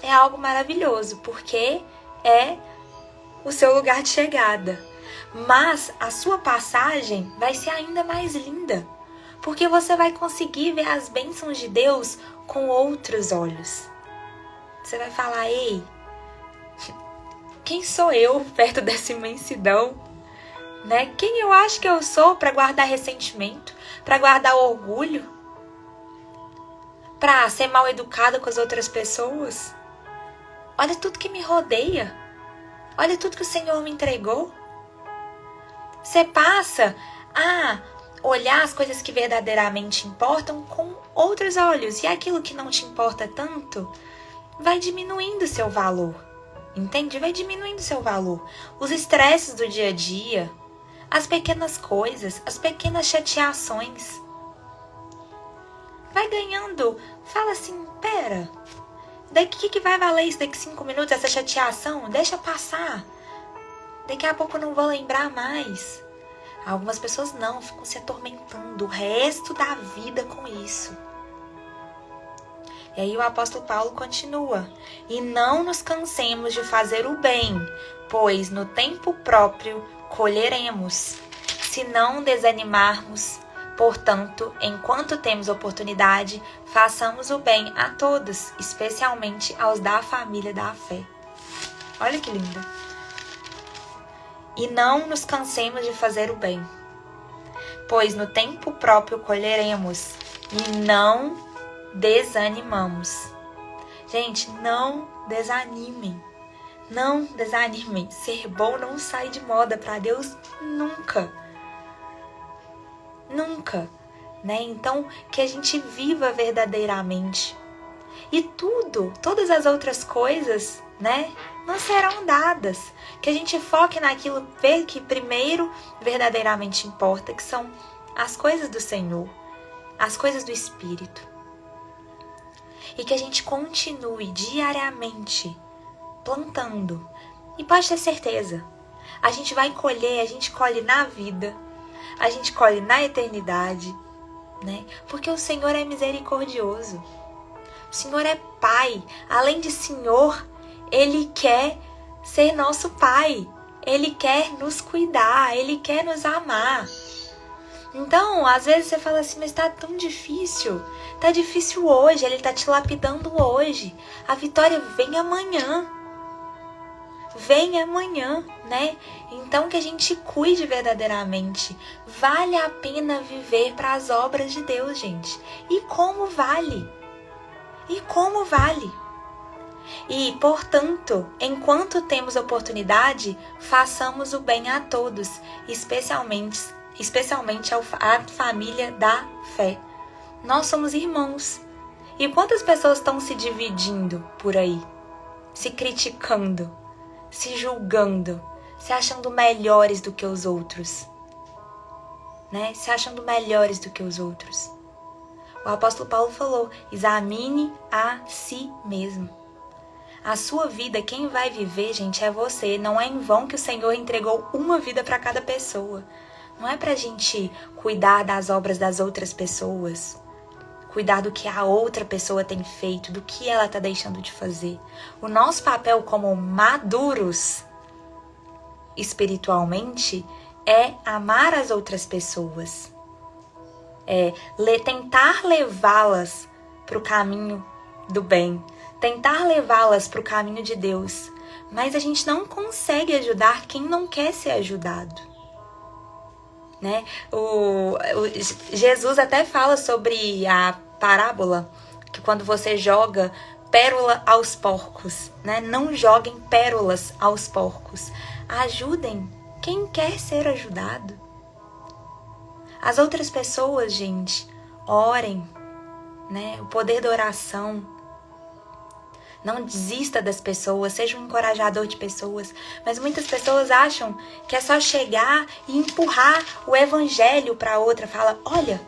É algo maravilhoso, porque é o seu lugar de chegada. Mas a sua passagem vai ser ainda mais linda, porque você vai conseguir ver as bênçãos de Deus com outros olhos. Você vai falar, ei, quem sou eu perto dessa imensidão? Né? Quem eu acho que eu sou para guardar ressentimento, para guardar orgulho, para ser mal educada com as outras pessoas? Olha tudo que me rodeia. Olha tudo que o Senhor me entregou. Você passa a olhar as coisas que verdadeiramente importam com outros olhos. E aquilo que não te importa tanto vai diminuindo o seu valor. Entende? Vai diminuindo o seu valor. Os estresses do dia a dia, as pequenas coisas, as pequenas chateações. Vai ganhando. Fala assim, pera, daqui que vai valer isso daqui 5 minutos, essa chateação? Deixa passar. Daqui a pouco eu não vou lembrar mais. Algumas pessoas não, ficam se atormentando o resto da vida com isso. E aí o apóstolo Paulo continua. E não nos cansemos de fazer o bem, pois no tempo próprio colheremos, se não desanimarmos. Portanto, enquanto temos oportunidade, façamos o bem a todos, especialmente aos da família da fé. Olha que lindo. E não nos cansemos de fazer o bem, pois no tempo próprio colheremos, e não desanimamos. Gente, não desanimem. Não desanimem. Ser bom não sai de moda para Deus nunca. Nunca, né? Então, que a gente viva verdadeiramente. E todas as outras coisas, né, não serão dadas. Que a gente foque naquilo que primeiro verdadeiramente importa, que são as coisas do Senhor, as coisas do Espírito. E que a gente continue diariamente plantando. E pode ter certeza, a gente vai colher, a gente colhe na vida, a gente colhe na eternidade, né? Porque o Senhor é misericordioso. O Senhor é Pai. Além de Senhor, Ele quer ser nosso Pai. Ele quer nos cuidar, Ele quer nos amar. Então, às vezes você fala assim, mas tá tão difícil. Tá difícil hoje, Ele tá te lapidando hoje. A vitória vem amanhã. Vem amanhã, né? Então que a gente cuide verdadeiramente. Vale a pena viver para as obras de Deus, gente. E como vale? E como vale? E, portanto, enquanto temos oportunidade, façamos o bem a todos, especialmente à família da fé. Nós somos irmãos. E quantas pessoas estão se dividindo por aí? Se criticando, se julgando, se achando melhores do que os outros, né? Se achando melhores do que os outros. O apóstolo Paulo falou, examine a si mesmo. A sua vida, quem vai viver, gente, é você. Não é em vão que o Senhor entregou uma vida para cada pessoa. Não é pra gente cuidar das obras das outras pessoas, cuidar do que a outra pessoa tem feito, do que ela está deixando de fazer. O nosso papel como maduros espiritualmente é amar as outras pessoas. É tentar levá-las para o caminho do bem. Tentar levá-las para o caminho de Deus. Mas a gente não consegue ajudar quem não quer ser ajudado. Né? Jesus até fala sobre a parábola, que quando você joga pérola aos porcos, né? Não joguem pérolas aos porcos. Ajudem quem quer ser ajudado. As outras pessoas, gente, orem, né? O poder da oração. Não desista das pessoas, seja um encorajador de pessoas. Mas muitas pessoas acham que é só chegar e empurrar o evangelho para outra. Fala, olha,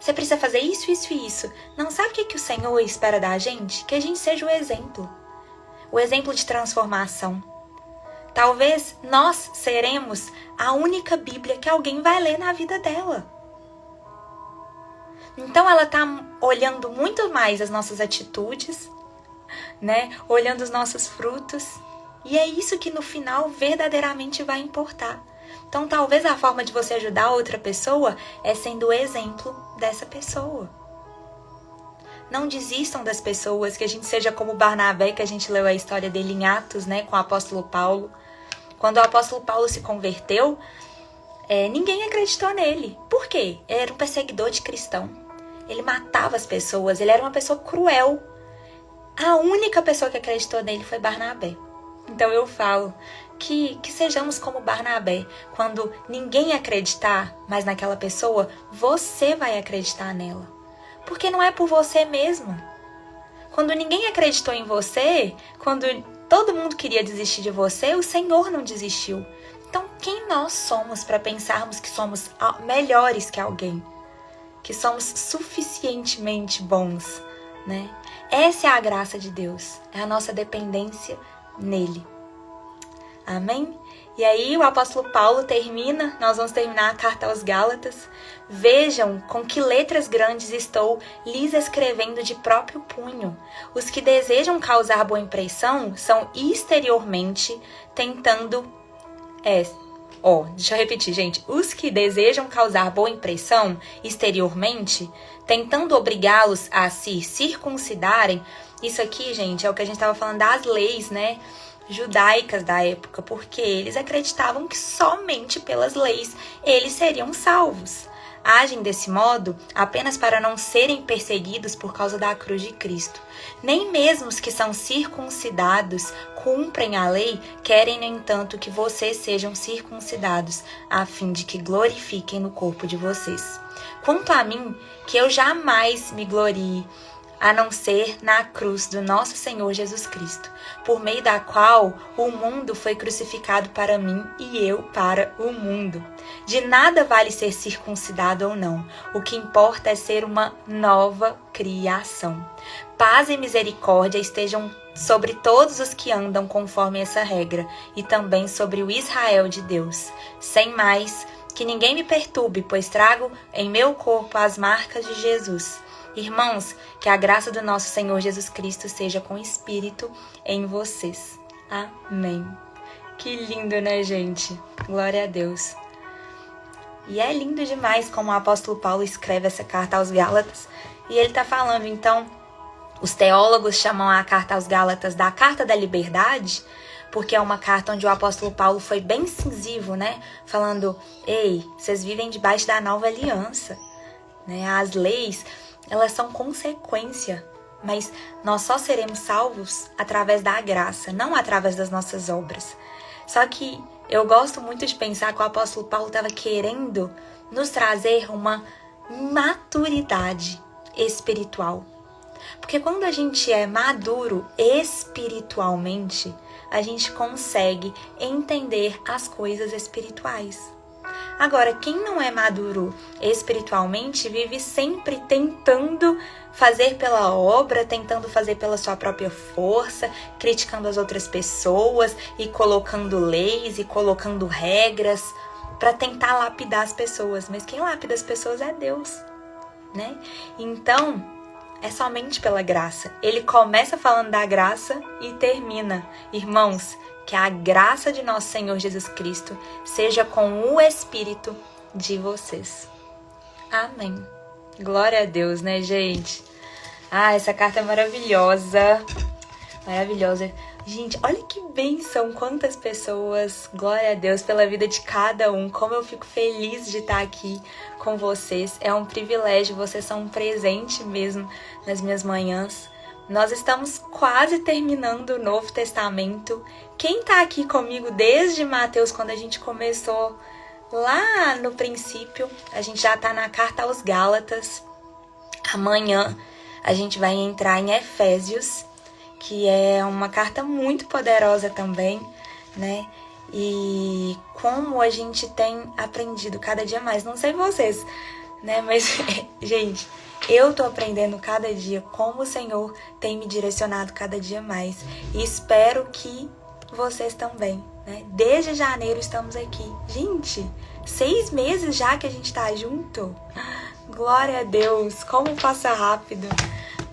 você precisa fazer isso, isso e isso. Não, sabe o que o Senhor espera da gente? Que a gente seja o exemplo. O exemplo de transformação. Talvez nós seremos a única Bíblia que alguém vai ler na vida dela. Então ela está olhando muito mais as nossas atitudes, né? Olhando os nossos frutos. E é isso que no final verdadeiramente vai importar. Então talvez a forma de você ajudar outra pessoa é sendo o exemplo dessa pessoa. Não desistam das pessoas, que a gente seja como Barnabé, que a gente leu a história dele em Atos, né, com o apóstolo Paulo. Quando o apóstolo Paulo se converteu, ninguém acreditou nele. Por quê? Ele era um perseguidor de cristão. Ele matava as pessoas, ele era uma pessoa cruel. A única pessoa que acreditou nele foi Barnabé. Então eu falo que sejamos como Barnabé. Quando ninguém acreditar mais naquela pessoa, você vai acreditar nela. Porque não é por você mesmo. Quando ninguém acreditou em você, quando todo mundo queria desistir de você, o Senhor não desistiu. Então quem nós somos para pensarmos que somos melhores que alguém? Que somos suficientemente bons, né? Essa é a graça de Deus, é a nossa dependência nele. Amém? E aí o apóstolo Paulo termina, nós vamos terminar a carta aos Gálatas. Vejam com que letras grandes estou lhes escrevendo de próprio punho. Os que desejam causar boa impressão são exteriormente tentando... deixa eu repetir, gente. Os que desejam causar boa impressão exteriormente, tentando obrigá-los a se circuncidarem. Isso aqui, gente, é o que a gente estava falando das leis, né? Judaicas da época, porque eles acreditavam que somente pelas leis eles seriam salvos. Agem desse modo apenas para não serem perseguidos por causa da cruz de Cristo. Nem mesmo os que são circuncidados cumprem a lei, querem, no entanto, que vocês sejam circuncidados, a fim de que glorifiquem no corpo de vocês. Quanto a mim, que eu jamais me glorie, a não ser na cruz do nosso Senhor Jesus Cristo, por meio da qual o mundo foi crucificado para mim e eu para o mundo. De nada vale ser circuncidado ou não, o que importa é ser uma nova criação. Paz e misericórdia estejam sobre todos os que andam conforme essa regra, e também sobre o Israel de Deus. Sem mais, que ninguém me perturbe, pois trago em meu corpo as marcas de Jesus. Irmãos, que a graça do nosso Senhor Jesus Cristo seja com espírito em vocês. Amém. Que lindo, né, gente? Glória a Deus. E é lindo demais como o apóstolo Paulo escreve essa carta aos Gálatas. E ele está falando, então, os teólogos chamam a carta aos Gálatas da carta da liberdade, porque é uma carta onde o apóstolo Paulo foi bem incisivo, né? Falando, ei, vocês vivem debaixo da nova aliança, né? As leis, elas são consequência, mas nós só seremos salvos através da graça, não através das nossas obras. Só que eu gosto muito de pensar que o apóstolo Paulo estava querendo nos trazer uma maturidade espiritual. Porque quando a gente é maduro espiritualmente, a gente consegue entender as coisas espirituais. Agora, quem não é maduro espiritualmente vive sempre tentando fazer pela obra, tentando fazer pela sua própria força, criticando as outras pessoas e colocando leis e colocando regras para tentar lapidar as pessoas. Mas quem lapida as pessoas é Deus, né? Então, é somente pela graça. Ele começa falando da graça e termina. Irmãos, que a graça de nosso Senhor Jesus Cristo seja com o Espírito de vocês. Amém. Glória a Deus, né, gente? Essa carta é maravilhosa. Maravilhosa. Gente, olha que bênção, quantas pessoas. Glória a Deus pela vida de cada um. Como eu fico feliz de estar aqui com vocês. É um privilégio, vocês são um presente mesmo nas minhas manhãs. Nós estamos quase terminando o Novo Testamento. Quem está aqui comigo desde Mateus, quando a gente começou lá no princípio, a gente já está na carta aos Gálatas. Amanhã a gente vai entrar em Efésios, que é uma carta muito poderosa também, né? E como a gente tem aprendido cada dia mais, não sei vocês, né? Mas, gente, eu tô aprendendo cada dia como o Senhor tem me direcionado cada dia mais. E espero que vocês também, né? Desde janeiro estamos aqui. Gente, 6 meses já que a gente tá junto. Glória a Deus, como passa rápido.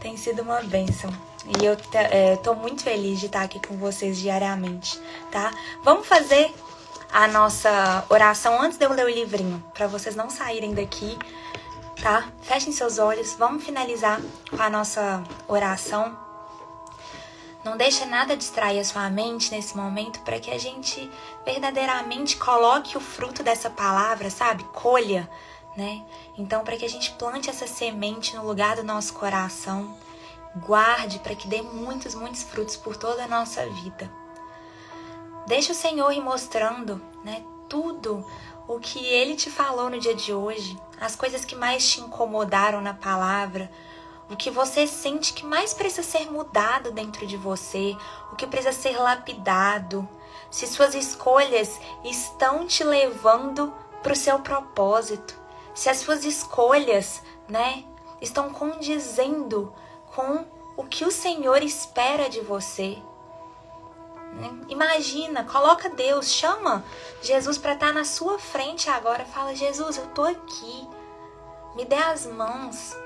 Tem sido uma bênção. E eu tô muito feliz de estar aqui com vocês diariamente, tá? Vamos fazer a nossa oração antes de eu ler o livrinho, para vocês não saírem daqui, tá? Fechem seus olhos, vamos finalizar com a nossa oração. Não deixa nada distrair a sua mente nesse momento, para que a gente verdadeiramente coloque o fruto dessa palavra, sabe? Colha, né? Então, para que a gente plante essa semente no lugar do nosso coração, guarde para que dê muitos, muitos frutos por toda a nossa vida. Deixa o Senhor ir mostrando, né, tudo o que Ele te falou no dia de hoje, as coisas que mais te incomodaram na palavra, o que você sente que mais precisa ser mudado dentro de você, o que precisa ser lapidado, se suas escolhas estão te levando para o seu propósito, se as suas escolhas, né, estão condizendo com o que o Senhor espera de você. Imagina, coloca Deus, chama Jesus para estar na sua frente agora. Fala, Jesus, eu tô aqui. Me dê as mãos.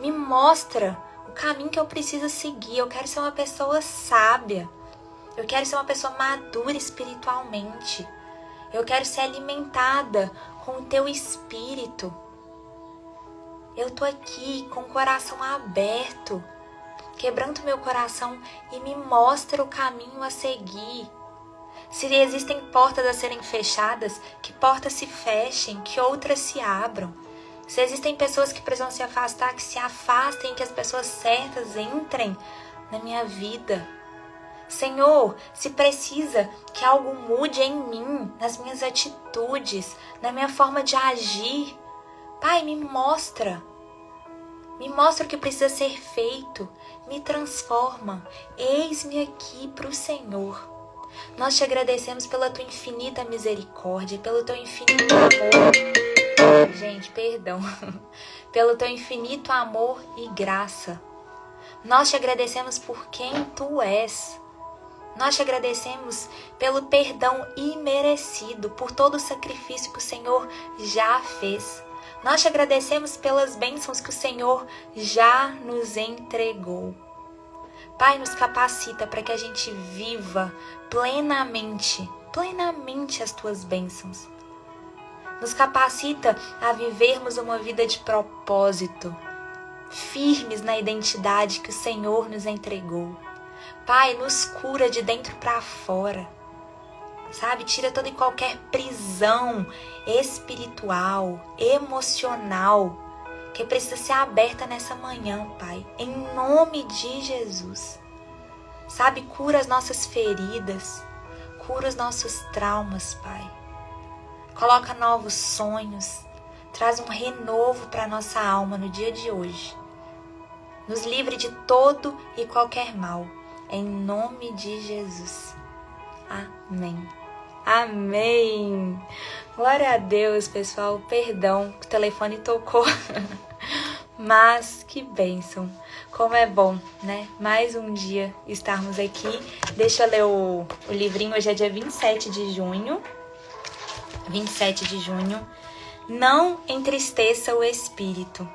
Me mostra o caminho que eu preciso seguir. Eu quero ser uma pessoa sábia. Eu quero ser uma pessoa madura espiritualmente. Eu quero ser alimentada com o teu espírito. Eu tô aqui com o coração aberto. Quebranta o meu coração e me mostra o caminho a seguir. Se existem portas a serem fechadas, que portas se fechem, que outras se abram. Se existem pessoas que precisam se afastar, que se afastem, que as pessoas certas entrem na minha vida. Senhor, se precisa que algo mude em mim, nas minhas atitudes, na minha forma de agir, Pai, me mostra. Me mostra o que precisa ser feito. Me transforma. Eis-me aqui para o Senhor. Nós te agradecemos pela tua infinita misericórdia, pelo teu infinito amor. Gente, perdão. Pelo teu infinito amor e graça. Nós te agradecemos por quem tu és. Nós te agradecemos pelo perdão imerecido, por todo o sacrifício que o Senhor já fez. Nós te agradecemos pelas bênçãos que o Senhor já nos entregou. Pai, nos capacita para que a gente viva plenamente as tuas bênçãos. Nos capacita a vivermos uma vida de propósito, firmes na identidade que o Senhor nos entregou. Pai, nos cura de dentro para fora. Sabe, tira toda e qualquer prisão espiritual, emocional, que precisa ser aberta nessa manhã, Pai, em nome de Jesus. Sabe, cura as nossas feridas, cura os nossos traumas, Pai. Coloca novos sonhos, traz um renovo para nossa alma no dia de hoje. Nos livre de todo e qualquer mal, em nome de Jesus. Amém. Amém. Glória a Deus, pessoal. Perdão, o telefone tocou. Mas que bênção. Como é bom, né? Mais um dia estarmos aqui. Deixa eu ler o livrinho. Hoje é dia 27 de junho. 27 de junho. Não entristeça o Espírito.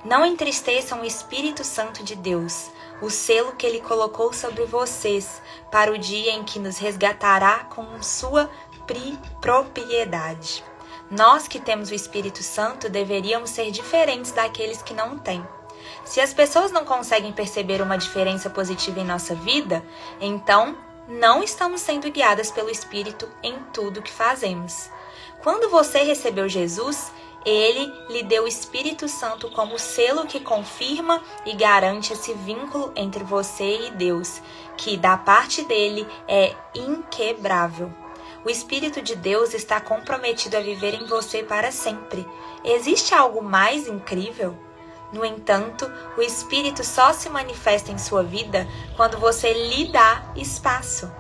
Não entristeçam o Espírito Santo de Deus, o selo que Ele colocou sobre vocês, para o dia em que nos resgatará com sua propriedade. Nós que temos o Espírito Santo deveríamos ser diferentes daqueles que não têm. Se as pessoas não conseguem perceber uma diferença positiva em nossa vida, então não estamos sendo guiadas pelo Espírito em tudo que fazemos. Quando você recebeu Jesus, Ele lhe deu o Espírito Santo como selo que confirma e garante esse vínculo entre você e Deus, que da parte dele é inquebrável. O Espírito de Deus está comprometido a viver em você para sempre. Existe algo mais incrível? No entanto, o Espírito só se manifesta em sua vida quando você lhe dá espaço.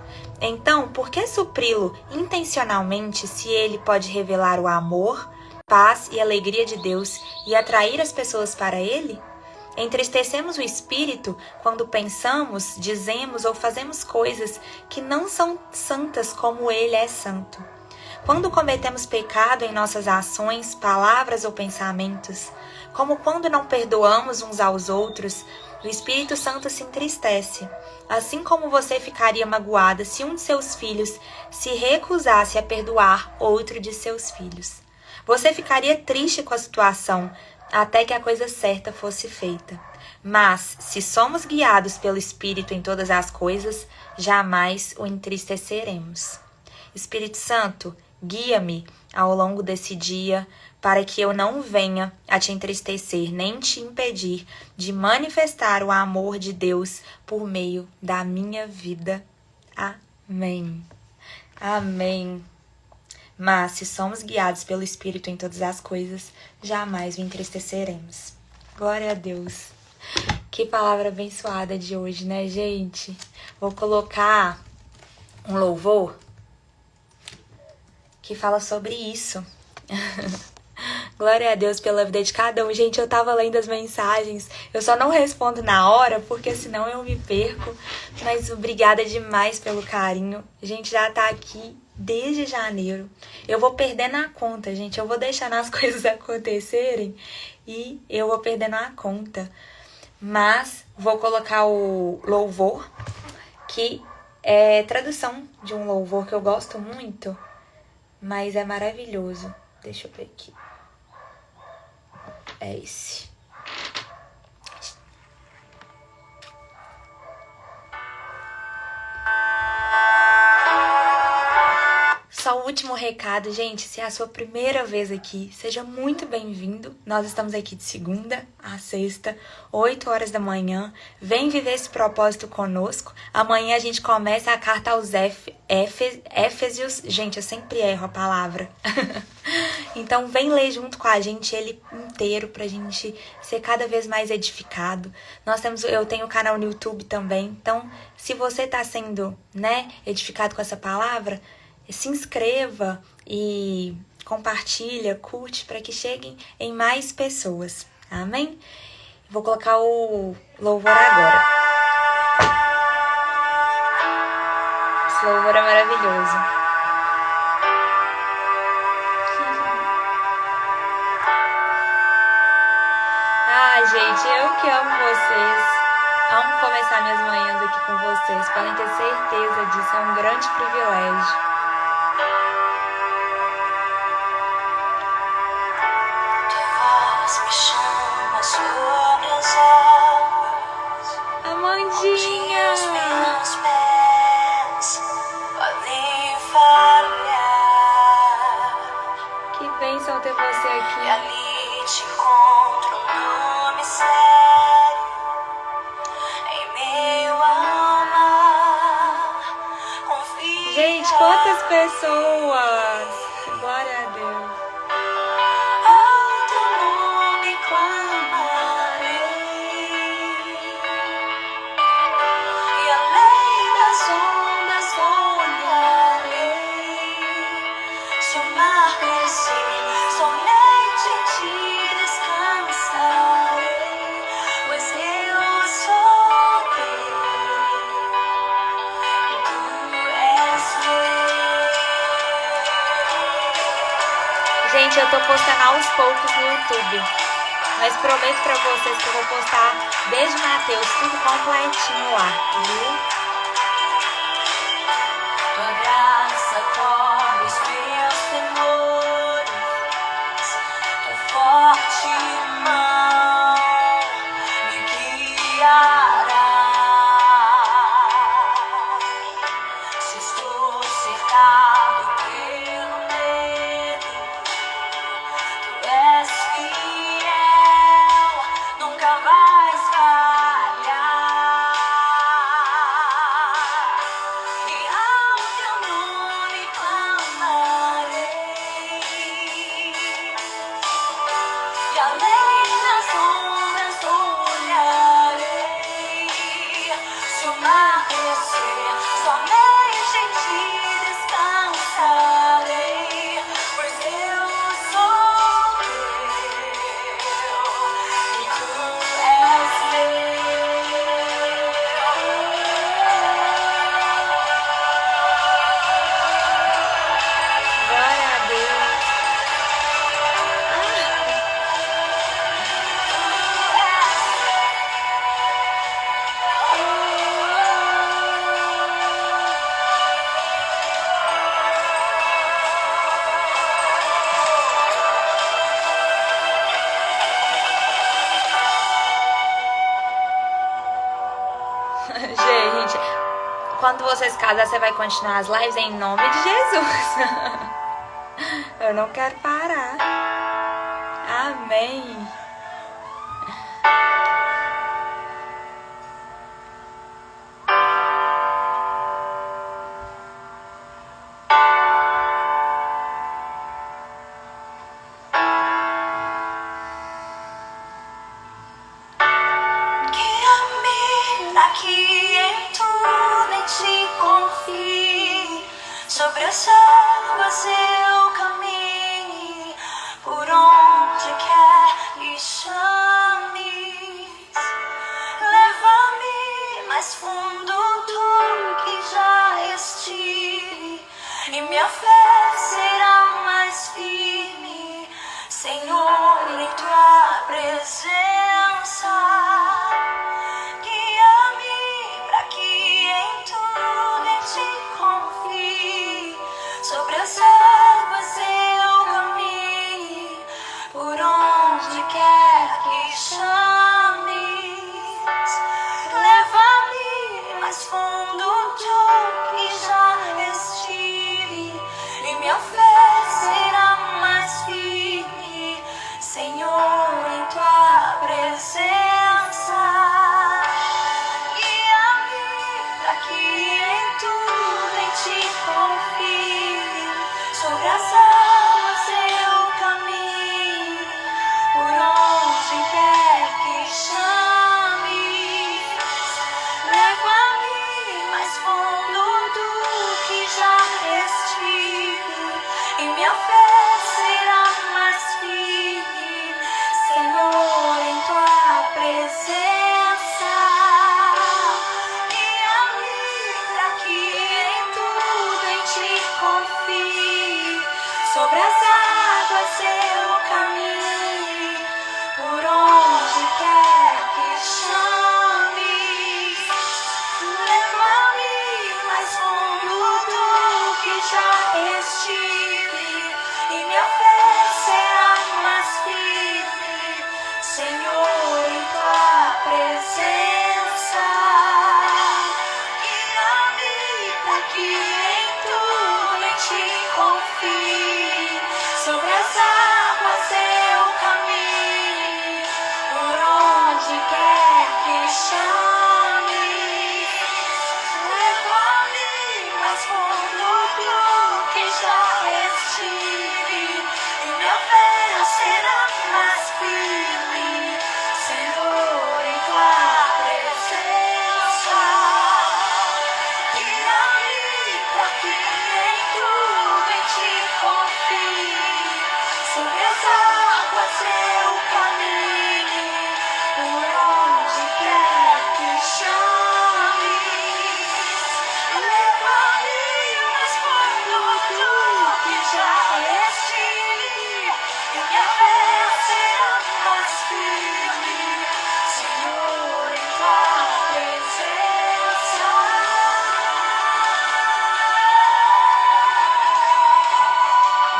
Então, por que supri-lo intencionalmente se ele pode revelar o amor, paz e alegria de Deus e atrair as pessoas para ele? Entristecemos o espírito quando pensamos, dizemos ou fazemos coisas que não são santas como ele é santo. Quando cometemos pecado em nossas ações, palavras ou pensamentos, como quando não perdoamos uns aos outros, o Espírito Santo se entristece. Assim como você ficaria magoada se um de seus filhos se recusasse a perdoar outro de seus filhos. Você ficaria triste com a situação, até que a coisa certa fosse feita. Mas, se somos guiados pelo Espírito em todas as coisas, jamais o entristeceremos. Espírito Santo, guia-me ao longo desse dia, para que eu não venha a te entristecer, nem te impedir de manifestar o amor de Deus por meio da minha vida. Amém. Amém. Mas, se somos guiados pelo Espírito em todas as coisas, jamais o entristeceremos. Glória a Deus. Que palavra abençoada de hoje, né, gente? Vou colocar um louvor que fala sobre isso. Glória a Deus pela vida de cada um. Gente, eu tava lendo as mensagens. Eu só não respondo na hora, porque senão eu me perco. Mas obrigada demais pelo carinho. A gente já tá aqui desde janeiro. Eu vou perdendo a conta, gente. Eu vou deixando as coisas acontecerem e eu vou perdendo a conta. Mas vou colocar o louvor, que é tradução de um louvor que eu gosto muito, mas é maravilhoso. Deixa eu ver aqui. É esse. Só o último recado, gente, se é a sua primeira vez aqui, seja muito bem-vindo. Nós estamos aqui de segunda a sexta, 8 horas da manhã. Vem viver esse propósito conosco. Amanhã a gente começa a carta aos Éfesios. Gente, eu sempre erro a palavra. Então vem ler junto com a gente ele inteiro pra gente ser cada vez mais edificado. Eu tenho um canal no YouTube também. Então, se você tá sendo, edificado com essa palavra, se inscreva e compartilha, curte para que cheguem em mais pessoas. Amém? Vou colocar o louvor agora. Esse louvor é maravilhoso. Ai, gente, eu que amo vocês. Amo começar minhas manhãs aqui com vocês. Podem ter certeza disso, é um grande privilégio. Me chama sobre as águas. Amandinha! Os meus pés podem falhar. Que bênção ter você aqui. E ali te encontro no mistério, em meio ao mar. Gente, quantas pessoas! Glória a Deus. Gente, eu tô postando aos poucos no YouTube, mas prometo pra vocês que eu vou postar desde Mateus, tudo completinho lá, viu? Tua graça cobre os meus temores, tua forte mão me guiará. Se estou cercado pelo medo, tu és fiel, nunca vais falhar. Gente, quando você se casar, você vai continuar as lives em nome de Jesus. Eu não quero parar. Amém. Aqui em tudo em ti confie, sobre as águas eu caminhe, por onde quer que chames. Leva-me mais fundo do que já estive, e minha fé será mais firme, Senhor, em tua presença. Sobre as águas eu caminhe, por onde quer que chames. Leva-me mais fundo do que já estive, e minha fé será mais firme, Senhor, em tua presença. Guia-me para que em tudo em ti confie. Sobre as águas eu caminho, por onde quer que chames. Leva-me mais fundo do que já estive, e minha fé será mais firme, Senhor, em tua presença. Guia-me para que em tudo em ti confie. Sobre as águas eu caminho, por onde quer que chames. Leva-me mais fundo do que já estive, e minha fé será mais firme, Senhor, em tua presença. Guia-me para que em tudo em ti confie. Sobre as águas eu caminho, por onde quer que chames. Leva-me mais fundo do que já estive, e minha fé será mais firme, Senhor, em tua presença. Guia-me para que em tudo em ti confie. Sobre as águas eu caminho, por onde quer que chames. Leva-me mais fundo do que já estive, e minha fé será mais firme, Senhor, em tua presença.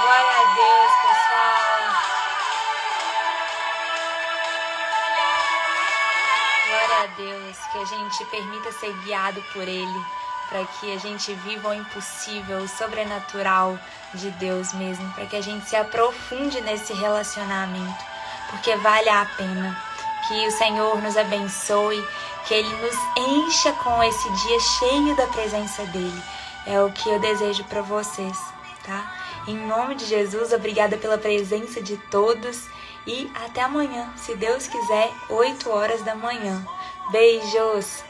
Glória a Deus, pessoal. Glória a Deus, que a gente permita ser guiado por Ele, para que a gente viva o impossível, o sobrenatural de Deus mesmo, para que a gente se aprofunde nesse relacionamento, porque vale a pena. Que o Senhor nos abençoe, que Ele nos encha com esse dia cheio da presença dEle. É o que eu desejo para vocês, tá? Em nome de Jesus, obrigada pela presença de todos e até amanhã, se Deus quiser, 8 horas da manhã. Beijos!